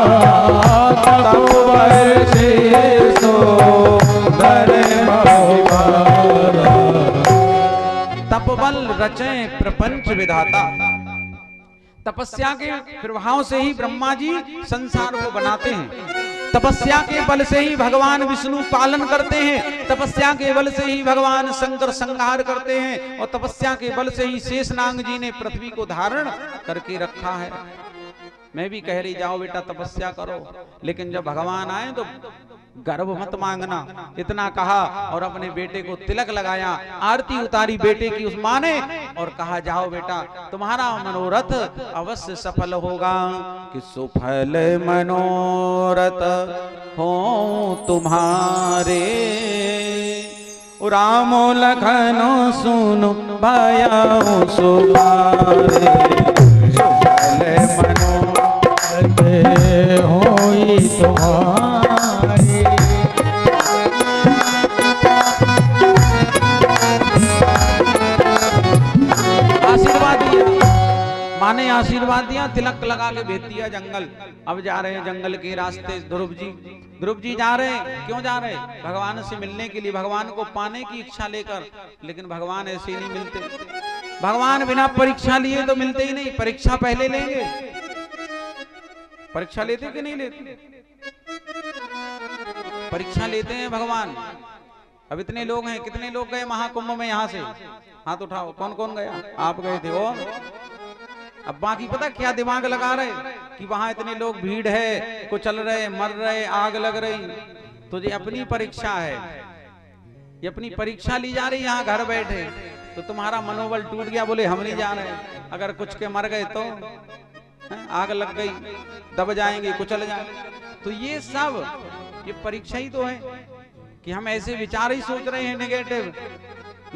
तप बल शेषो धरे महिभारा। तप बल रचे प्रपंच विधाता, तपस्या के प्रभाव से ही ब्रह्मा जी संसार को बनाते हैं, तपस्या के बल से ही भगवान विष्णु पालन करते हैं, तपस्या के बल से ही भगवान शंकर संहार करते हैं, और तपस्या के बल से ही शेषनाग जी ने पृथ्वी को धारण करके रखा है। मैं भी कह रही जाओ बेटा तपस्या करो, लेकिन जब भगवान आए तो गर्भ मत मांगना, इतना कहा और अपने बेटे को तिलक लगाया, आरती उतारी बेटे की उस माँ ने और कहा जाओ बेटा तुम्हारा मनोरथ अवश्य सफल होगा, कि सुफल मनोरथ हो तुम्हारे, रामो लखनो सुनो भयाओ सुधारे, सुफल मनोरथ होई तुम्हारे। आशीर्वाद दिया, माँ ने आशीर्वाद दिया, तिलक लगा के भेज दिया जंगल। अब जा रहे हैं जंगल के रास्ते ध्रुव जी जा रहे हैं। क्यों जा रहे हैं? भगवान से मिलने के लिए, भगवान को पाने की इच्छा लेकर। लेकिन भगवान ऐसे ही नहीं मिलते, भगवान बिना परीक्षा लिए तो मिलते ही नहीं, परीक्षा पहले लेंगे। परीक्षा लेते कि नहीं लेते? परीक्षा लेते हैं भगवान। अब इतने लोग हैं, कितने लोग गए महाकुंभ में? यहाँ से हाथ उठाओ, कौन कौन गया? आप गए थे। और अब बाकी पता क्या दिमाग लगा रहे कि वहां इतने लोग, भीड़ है, को चल रहे, मर रहे, आग लग रही। तो ये अपनी परीक्षा है, ये अपनी परीक्षा ली जा रही है यहाँ घर बैठे। तो तुम्हारा मनोबल टूट गया, बोले हम नहीं जा रहे। अगर कुछ के मर गए तो आग लग गई, दब जाएंगे, कुचल जाएंगे। तो ये सब ये परीक्षा ही तो है कि हम ऐसे विचार ही सोच रहे हैं, नेगेटिव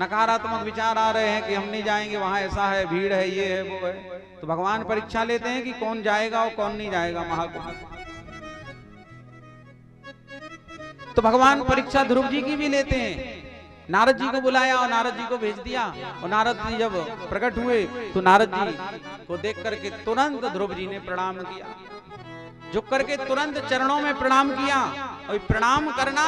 नकारात्मक विचार आ रहे हैं कि हम नहीं जाएंगे, वहां ऐसा है, भीड़ है, ये है, वो है। तो भगवान परीक्षा लेते हैं कि कौन जाएगा और कौन नहीं जाएगा महाकुंभ। तो भगवान परीक्षा ध्रुव जी की भी लेते हैं। नारद जी को बुलाया और नारद जी को भेज दिया, और नारद जी जब प्रकट हुए तो नारद जी को देख करके तुरंत ध्रुव जी ने प्रणाम किया, झुक करके तुरंत चरणों में प्रणाम किया। और प्रणाम करना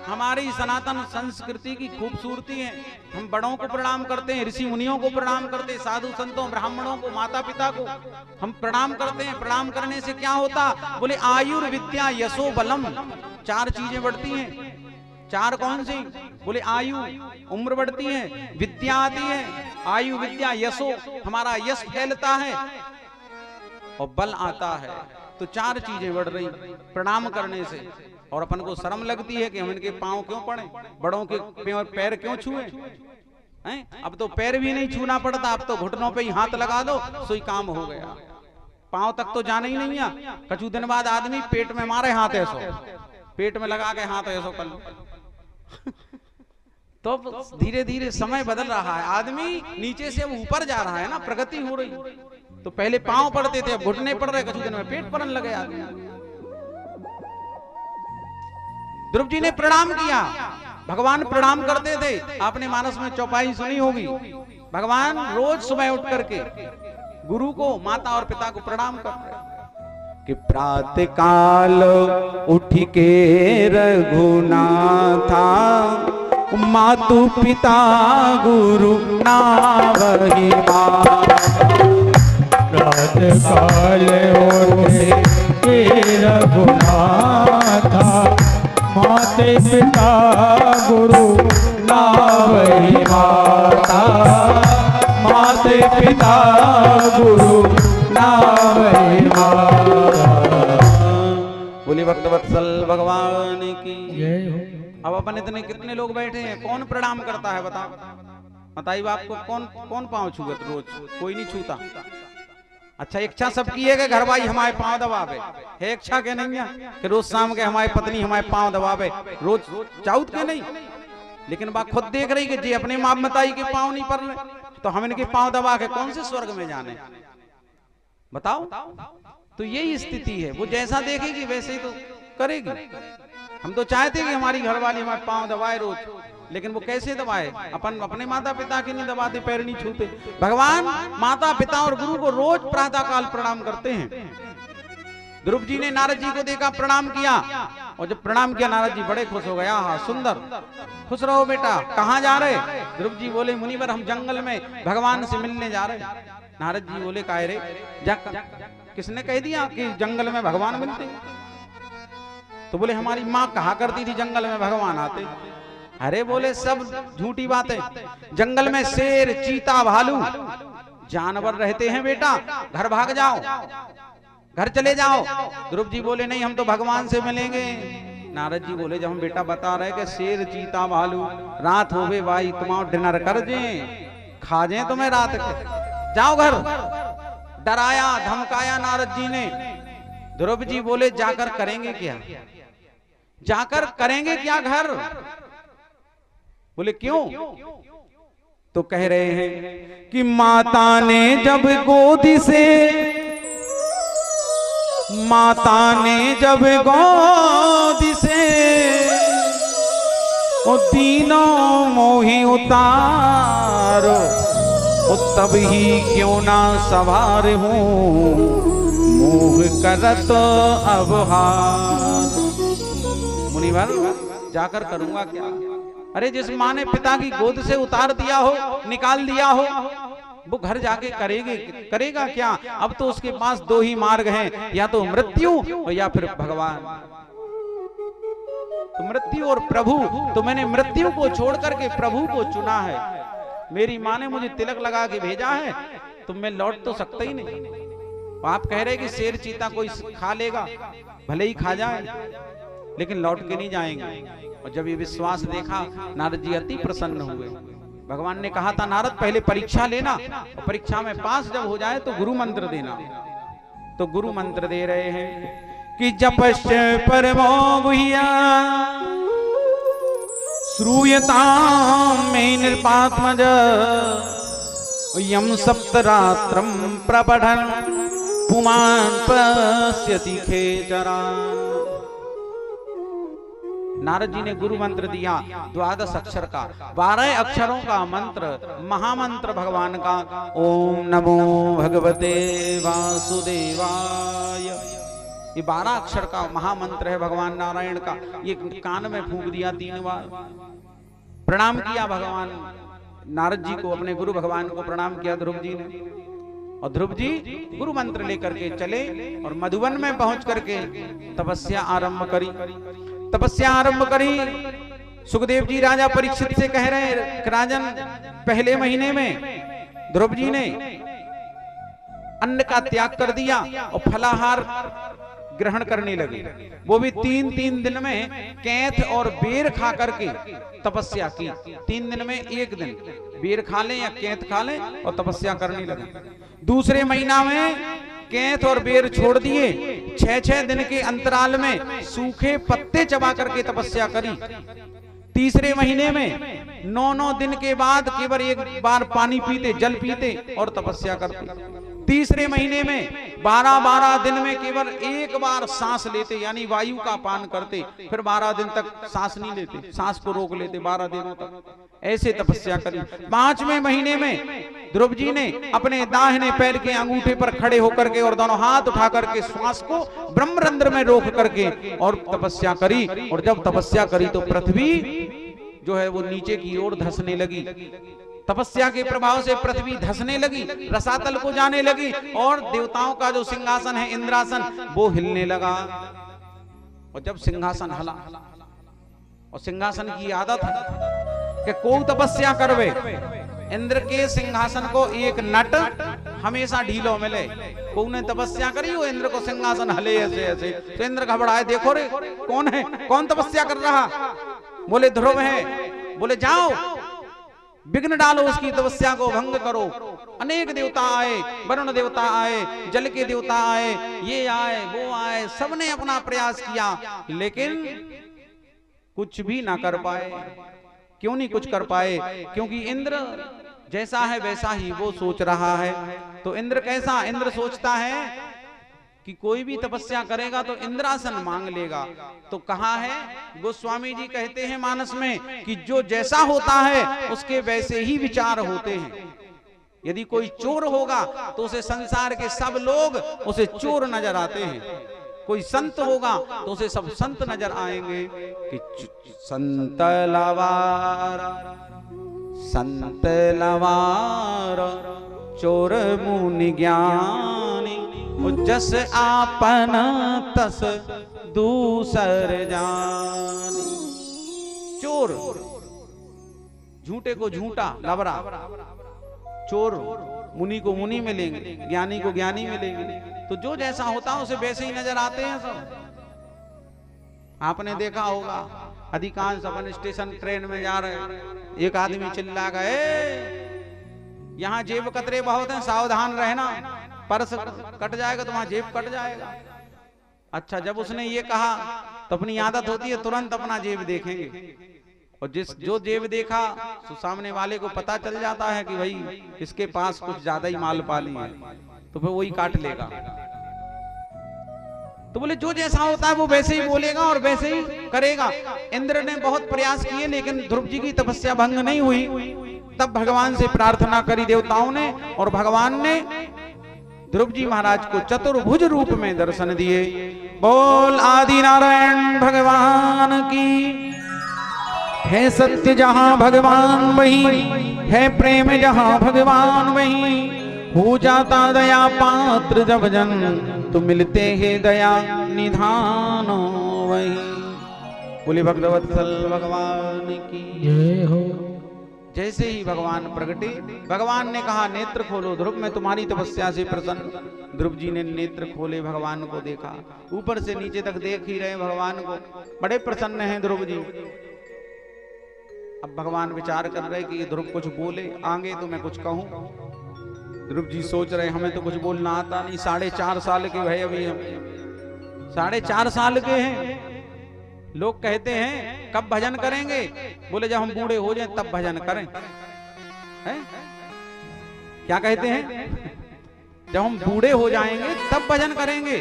हमारी सनातन संस्कृति की खूबसूरती है। हम बड़ों को प्रणाम करते हैं, ऋषि मुनियों को प्रणाम करते हैं, साधु संतों ब्राह्मणों को, माता पिता को हम प्रणाम करते हैं। प्रणाम करने से क्या होता? बोले आयुर्विद्या यशो बलम, 4 चीजें बढ़ती हैं। 4 कौन सी? बोले आयु, उम्र बढ़ती है, विद्या आती है, आयु विद्या यशो, हमारा यश फैलता है, और बल आता है। तो 4 चीजें बढ़ रही प्रणाम करने से। और अपन को शर्म लगती है कि हम इनके पांव क्यों पड़े, बड़ों के पैर क्यों छुए हैं? अब तो पैर भी नहीं छूना पड़ता, अब तो घुटनों पे ही हाथ लगा दो, सोई काम हो गया। पांव तक तो जाना ही नहीं है। कछु दिन बाद आदमी पेट में मारे हाथ ऐसो, पेट में लगा के हाथ ऐसो कर लो। तो धीरे धीरे समय बदल रहा है, आदमी नीचे से अब ऊपर जा रहा है ना, प्रगति हो रही। तो पहले पांव पड़ते थे, अब घुटने पड़ रहे, कछु दिन में पेट पड़ने लगे आदमी। ध्रुव जी ने प्रणाम किया, भगवान प्रणाम करते थे। आपने मानस में चौपाई सुनी होगी, भगवान रोज सुबह उठ करके गुरु को, माता और पिता को प्रणाम कर रहे कि प्रातः काल उठ के रघुनाथा, मातु पिता गुरु नावहि प्रातः काल उठ के रघुनाथा, माते पिता गुरु नावहि माता, माते पिता गुरु नावहि माता। बोले भक्त वत्सल भगवान की जय हो। अब अपन इतने कितने लोग बैठे हैं, कौन प्रणाम करता है बताओ? बताइए आपको, कौन कौन पांव छूगा रोज? कोई नहीं छूता। अच्छा, इच्छा सबकी है कि घर भाई हमारे पांव दबावे, है इच्छा के नहीं है कि रोज शाम के हमारी पत्नी हमारे पांव दबावे, रोज चाउत के नहीं। लेकिन बात खुद देख रही कि जी अपने माँ बताई के पांव नहीं पड़ रहे, तो हम इनके पांव दबा के कौन से स्वर्ग में जाने? बताओ। तो यही स्थिति है, वो जैसा देखेगी वैसे ही तो करेगी। हम तो चाहते कि हमारी घरवाली हमारे पांव दबाए रोज, लेकिन वो कैसे दबाए? अपन अपने माता पिता के नहीं दबाते, पैर नहीं छूते। भगवान माता पिता और गुरु को रोज प्रातः काल प्रणाम करते हैं। ध्रुव जी ने नारद जी को देखा, प्रणाम किया, और जब प्रणाम किया नारद जी बड़े खुश हो गए। हाँ सुंदर, खुश रहो बेटा। कहाँ जा रहे? ध्रुव जी बोले मुनिवर हम जंगल में भगवान से मिलने जा रहे। नारद जी बोले काहे रे? किसने कह दिया कि जंगल में भगवान मिलते? तो बोले हमारी माँ कहा करती थी जंगल में भगवान आते। अरे बोले सब झूठी बातें, जंगल में शेर चीता भालू जानवर रहते हैं बेटा, घर भाग जाओ, घर चले जाओ। ध्रुव जी बोले नहीं हम तो भगवान से मिलेंगे। नारद जी बोले जब हम बेटा बता रहे कि शेर चीता भालू, रात हो गई भाई, तुम्हारा डिनर कर जे, खा जे तुम्हें रात के, जाओ घर। डराया धमकाया नारद जी ने। ध्रुव जी बोले जाकर करेंगे क्या? जाकर करेंगे क्या घर? बोले क्यों? तो कह रहे हैं कि माता ने जब गोदी से, माता ने जब गोदी से वो तीनों मोही उतारो, तब ही क्यों ना सवार हूं मोह करत अब हार। मुनिवर जाकर करूंगा क्या? अरे जिस माँ ने पिता की गोद से उतार दिया हो, निकाल दिया हो, वो घर जाके करेगा क्या? अब तो उसके पास दो ही मार्ग हैं, या तो मृत्यु और या फिर भगवान। तो मृत्यु और प्रभु, तो मैंने मृत्यु को छोड़ करके प्रभु को चुना है। मेरी माँ ने मुझे तिलक लगा के भेजा है, तो मैं लौट तो सकता ही नहीं। आप कह रहे कि शेर चीता कोई खा लेगा, भले ही खा जाए, लेकिन लौट के नहीं जाएंगे। और जब ये विश्वास देखा नारद जी अति प्रसन्न हुए। भगवान ने कहा था नारद पहले परीक्षा लेना, और परीक्षा में पास जब हो जाए तो गुरु मंत्र देना। तो गुरु मंत्र दे रहे हैं कि जपश्च परमो गुह्या श्रूयतां मे नृपात्मज, यं सप्तरात्रं प्रपठन् पुमान् पश्यति खेचरान्। नारद जी ने गुरु मंत्र दिया 12 अक्षर का, 12 अक्षरों का मंत्र, महामंत्र भगवान का, ओम नमो भगवते वासुदेवाय। ये 12 अक्षर का महामंत्र है भगवान नारायण का। ये कान में फूंक दिया 3 बार, प्रणाम किया भगवान नारद जी को, अपने गुरु भगवान को प्रणाम किया ध्रुव जी ने। और ध्रुव जी गुरु मंत्र लेकर के चले और मधुवन में पहुंच करके तपस्या आरंभ करी। तपस्या आरंभ करी। सुखदेव जी राजा परीक्षित से कह रहे हैं राजन, पहले महीने में ध्रुव जी ने अन्न का त्याग कर दिया और फलाहार ग्रहण करने लगे। वो भी 3 दिन में कैथ और बेर खा करके तपस्या की। 3 दिन में 1 दिन बेर खा लें या केंत खा लें और तपस्या करने लगे। दूसरे महीना में केंत और बेर छोड़ दिए, 6-6 दिन के अंतराल में सूखे पत्ते चबा करके तपस्या करी। तीसरे महीने में 9-9 दिन के बाद केवल एक बार पानी पीते, जल पीते और तपस्या करते। तीसरे महीने में 12-12 दिन में केवल एक बार सांस लेते, यानी वायु का पान करते, फिर 12 दिन तक सांस नहीं लेते, सांस को रोक लेते 12 दिनों तक। ऐसे तपस्या करी। 5वें महीने में ध्रुव जी ने अपने दाहिने पैर के अंगूठे पर खड़े होकर के और दोनों हाथ उठा करके श्वास को ब्रह्मरंध्र में रोक करके और तपस्या करी। और जब तपस्या करी तो पृथ्वी जो है वो नीचे की ओर धंसने लगी। तपस्या के प्रभाव से पृथ्वी धंसने लगी, रसातल को जाने लगी और देवताओं का जो सिंहासन है इंद्रासन वो हिलने लगा। और जब सिंहासन हला, और सिंहासन की आदत है कि को तपस्या करवे, इंद्र के सिंहासन को एक नट हमेशा ढीलो मिले। को ने तपस्या करी वो इंद्र को सिंहासन हले ऐसे ऐसे, तो इंद्र घबराए, देखो रे कौन है, कौन तपस्या कर रहा? बोले ध्रुव है। बोले जाओ विघ्न डालो, उसकी तपस्या को भंग करो। अनेक देवता आए, वरुण देवता आए, जल के देवता आए, ये आए वो आए, सबने अपना प्रयास किया लेकिन कुछ भी ना कर पाए। क्यों नहीं कुछ कर पाए? क्योंकि इंद्र जैसा है वैसा ही वो सोच रहा है। तो इंद्र कैसा? इंद्र सोचता है कि कोई भी तपस्या करेगा तो इंद्रासन मांग लेगा। तो कहा है, गोस्वामी जी कहते हैं मानस में कि जो जैसा होता है उसके वैसे ही विचार होते हैं। यदि कोई चोर होगा तो उसे संसार के सब लोग उसे चोर नजर आते हैं। कोई संत होगा तो उसे सब संत नजर आएंगे कि संत लवार, संत लवार, चोर मुनि ज्ञानी, जस आपन तस दूसर जानी। चोर झूठे को झूठा लवरा, चोर मुनि को मुनि मिलेंगे, ज्ञानी को ज्ञानी मिलेंगे। तो जो जैसा होता है उसे वैसे ही नजर आते हैं सब। आपने देखा होगा अधिकांश अपन स्टेशन ट्रेन में जा रहे हैं, एक आदमी चिल्ला गए यहाँ जेब कतरे बहुत हैं, सावधान रहना, पर्स कट जाएगा तो वहां जेब कट जाएगा। अच्छा, जब उसने ये कहा तो अपनी आदत होती है तुरंत अपना जेब देखेंगे, और जो जेब देखा तो सामने वाले को पता चल जाता है कि भाई इसके पास कुछ ज्यादा ही माल पाली है, तो फिर वही काट लेगा। तो बोले जो जैसा होता है वो वैसे ही बोलेगा और वैसे ही करेगा। इंद्र ने बहुत प्रयास किए लेकिन ध्रुव जी की तपस्या भंग नहीं हुई। तब भगवान से प्रार्थना करी देवताओं ने, और भगवान ने ध्रुव जी महाराज को चतुर्भुज रूप में दर्शन दिए। बोल आदि नारायण भगवान की। है सत्य जहां भगवान वही, है प्रेम जहां भगवान वही, हो जाता दया पात्र जब जन, तो मिलते हैं दया निधान वही। बोले भगवत्सल भगवान की जय हो। जैसे ही भगवान प्रगटे, भगवान ने कहा नेत्र खोलो ध्रुव, मैं तुम्हारी तपस्या से प्रसन्न। ध्रुव जी ने नेत्र खोले, भगवान को देखा, ऊपर से नीचे तक देख ही रहे भगवान को, बड़े प्रसन्न हैं ध्रुव जी। अब भगवान विचार कर रहे कि ध्रुव कुछ बोले आगे तो मैं कुछ कहूं। ध्रुव जी सोच रहे हमें तो कुछ बोलना आता नहीं, 4.5 साल के भाई, अभी हम 4.5 साल के हैं। लोग कहते हैं कब भजन करेंगे? बोले जब हम बूढ़े हो जाएं तब भजन करें। हैं? क्या कहते हैं? जब हम बूढ़े हो जाएंगे तब भजन करेंगे।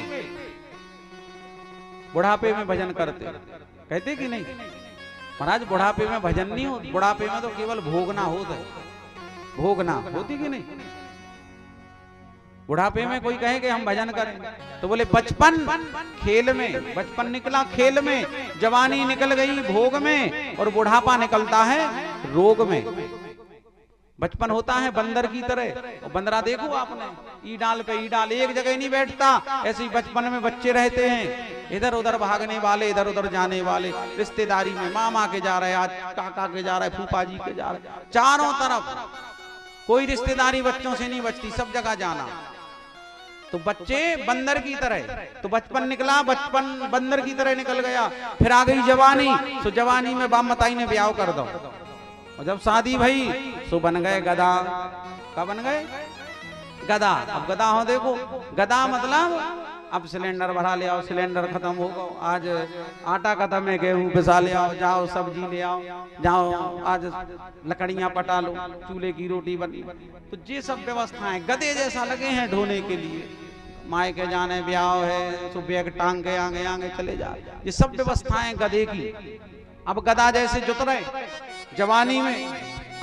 बुढ़ापे में भजन करते कहते कि नहीं? महाराज बुढ़ापे में भजन नहीं हो, बुढ़ापे में तो केवल भोगना होता है, भोगना होती कि नहीं? बुढ़ापे में कोई कहे कि हम भजन करें तो बोले बचपन खेल में, बचपन निकला खेल में, जवानी निकल गई भोग में, और बुढ़ापा निकलता है रोग में। बचपन होता है बंदर की तरह, और बंदरा देखो आपने, ई डाल पे ई डाल, एक जगह नहीं बैठता। ऐसे ही बचपन में बच्चे रहते हैं, इधर उधर भागने वाले, इधर उधर जाने वाले, रिश्तेदारी में मामा के जा रहे, आज काका के जा रहे, फूफा जी के जा रहे, चारों तरफ कोई रिश्तेदारी बच्चों से नहीं बचती, सब जगह जाना। तो बच्चे बंदर की तरह, तो बचपन निकला, बचपन बंदर की तरह निकल गया। फिर आ गई जवानी, तो जवानी में बाप मताई ने ब्याह कर दो, और जब शादी भई सो बन गए गधा। क्या बन गए? गधा। अब गधा हो देखो, गधा मतलब अब सिलेंडर भरा ले आओ, सिलेंडर खत्म हो गो, आज आटा खत्म है, गेहूं पिसा ले आओ, जाओ सब्जी ले आओ, जाओ आज लकड़ियां पटा लो, चूल्हे की रोटी बनी। तो ये सब व्यवस्थाएं गधे जैसा लगे हैं ढोने के लिए। माए के जाने ब्याह है तो बैग टांग के आगे आगे चले जा, ये सब व्यवस्थाएं गधे की। अब गधा जैसे जुत रहे जवानी में,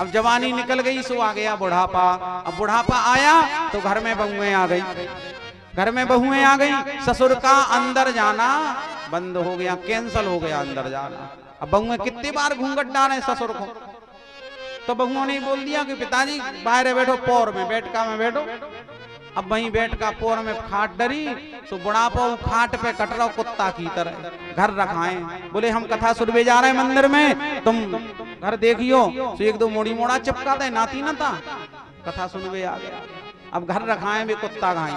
अब जवानी निकल गई सो आ गया बुढ़ापा। अब बुढ़ापा आया तो घर में बहुएं आ गई, घर में बहुएं आ गई, ससुर का अंदर जाना बंद हो गया, कैंसल हो गया अंदर जाना। अब बहुएं कितनी बार घूंघट डालें ससुर को, तो बहुओं ने बोल दिया कि पिताजी बाहर बैठो, पोर में बैठका में बैठो। अब वहीं बैठ का पोर में खाट डरी, सो बुढ़ापा खाट पे कट रहा कुत्ता की तरह। घर रखाएं, बोले हम कथा सुनवे जा रहे हैं मंदिर में, तुम घर देखियो। सो एक दो मोड़ी मोड़ा चिपका दे, नाती न था, कथा सुनवे आ गया। अब घर रखाएं वे कुत्ता घाई,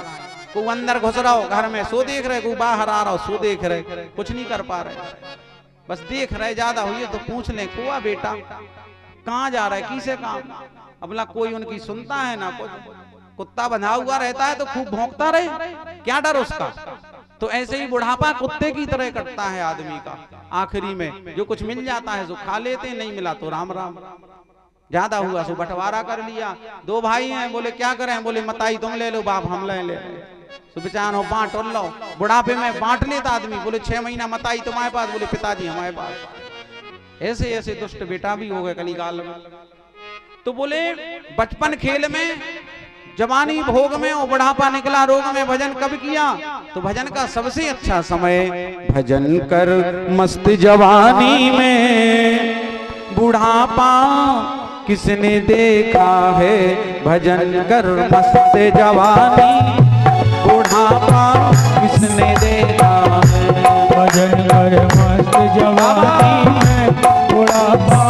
को अंदर घुस रहा हो घर में सो देख रहे, को बाहर आ रहा हो सो देख रहे, कुछ नहीं कर पा रहे, बस देख रहे। ज्यादा हुई तो पूछ ले, कुआ बेटा कहाँ जा रहा है, किसे काम? अबला कोई उनकी सुनता है ना कुछ। कुत्ता बंधा हुआ रहता है तो खूब भौंकता रहे, क्या डर उसका? तो ऐसे ही बुढ़ापा कुत्ते की तरह कटता है आदमी का। आखिरी में जो कुछ मिल जाता है सो खा लेते, नहीं मिला तो राम राम। ज्यादा हुआ सो बंटवारा कर लिया। दो भाई हैं, बोले क्या करें? बोले मताई तुम ले लो, बाप हम ले ले। तो बेचारो बांट लो, बुढ़ापे में बांट लेता आदमी। बोले 6 महीना मताई तुम्हारे पास, बोले पिताजी हमारे पास। ऐसे ऐसे दुष्ट बेटा भी हो गए कलिकाल में। तो बोले बचपन खेल में, जवानी भोग में और बुढ़ापा निकला रोग में, भजन कब किया? तो भजन का सबसे अच्छा समय भजन कर मस्त जवानी में, बुढ़ापा किसने देखा है? भजन कर मस्त जवानी, बुढ़ापा किसने देखा है? भजन कर मस्त जवानी में, बुढ़ापा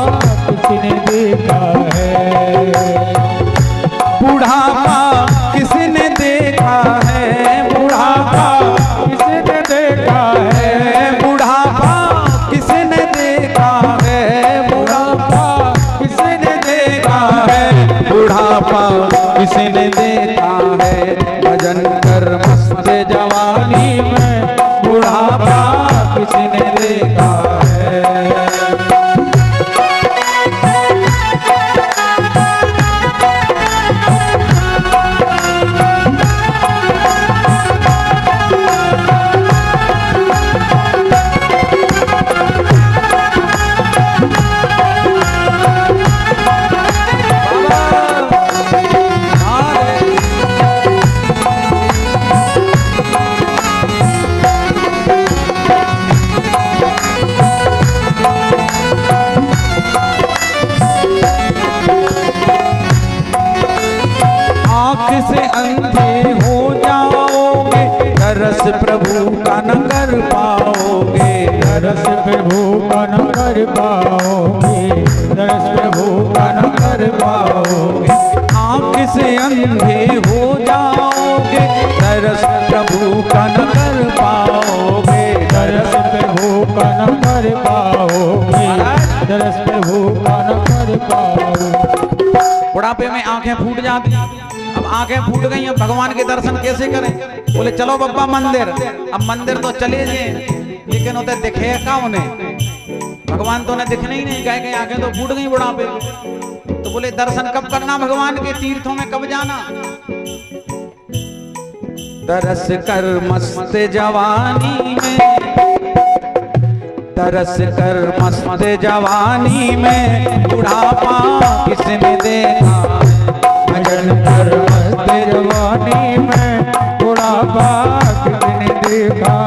किसने देखा है? बुढ़ापा किसने देखा है? बुढ़ापा किसने देखा है? बुढ़ापा किसने देखा है? बुढ़ापा किसने देखा है? बुढ़ापा किसने देखा है? भजन कर मस्त जवानी में, बुढ़ापा किसने देखा है? से अंधे हो जाओगे, दरस प्रभु का न कर पाओगे, दरस प्रभु का न कर पाओगे, दरस प्रभु का न कर पाओगे। आँख से अंधे हो जाओगे, दरस प्रभु का न कर पाओगे, दरस प्रभु का न कर पाओगे, दरस प्रभु का न कर पाओगे। बुढ़ापे में आंखें फूट जाती, अब आंखें फूट गई, अब भगवान के दर्शन कैसे करें? बोले चलो बब्बा मंदिर। अब मंदिर तो चले गए, लेकिन उधर दिखे का उन्हें? भगवान तो उन्हें दिखने ही नहीं, गए आंखें तो फूट गई बुढ़ापे। तो बोले दर्शन कब करना भगवान के? तीर्थों में कब जाना? तरस कर मस्त जवानी में, तरस कर मस्त जवानी में, बुढ़ापा किसने देखा? भजन कर मस्त जवानी में, बुढ़ापा किसने देखा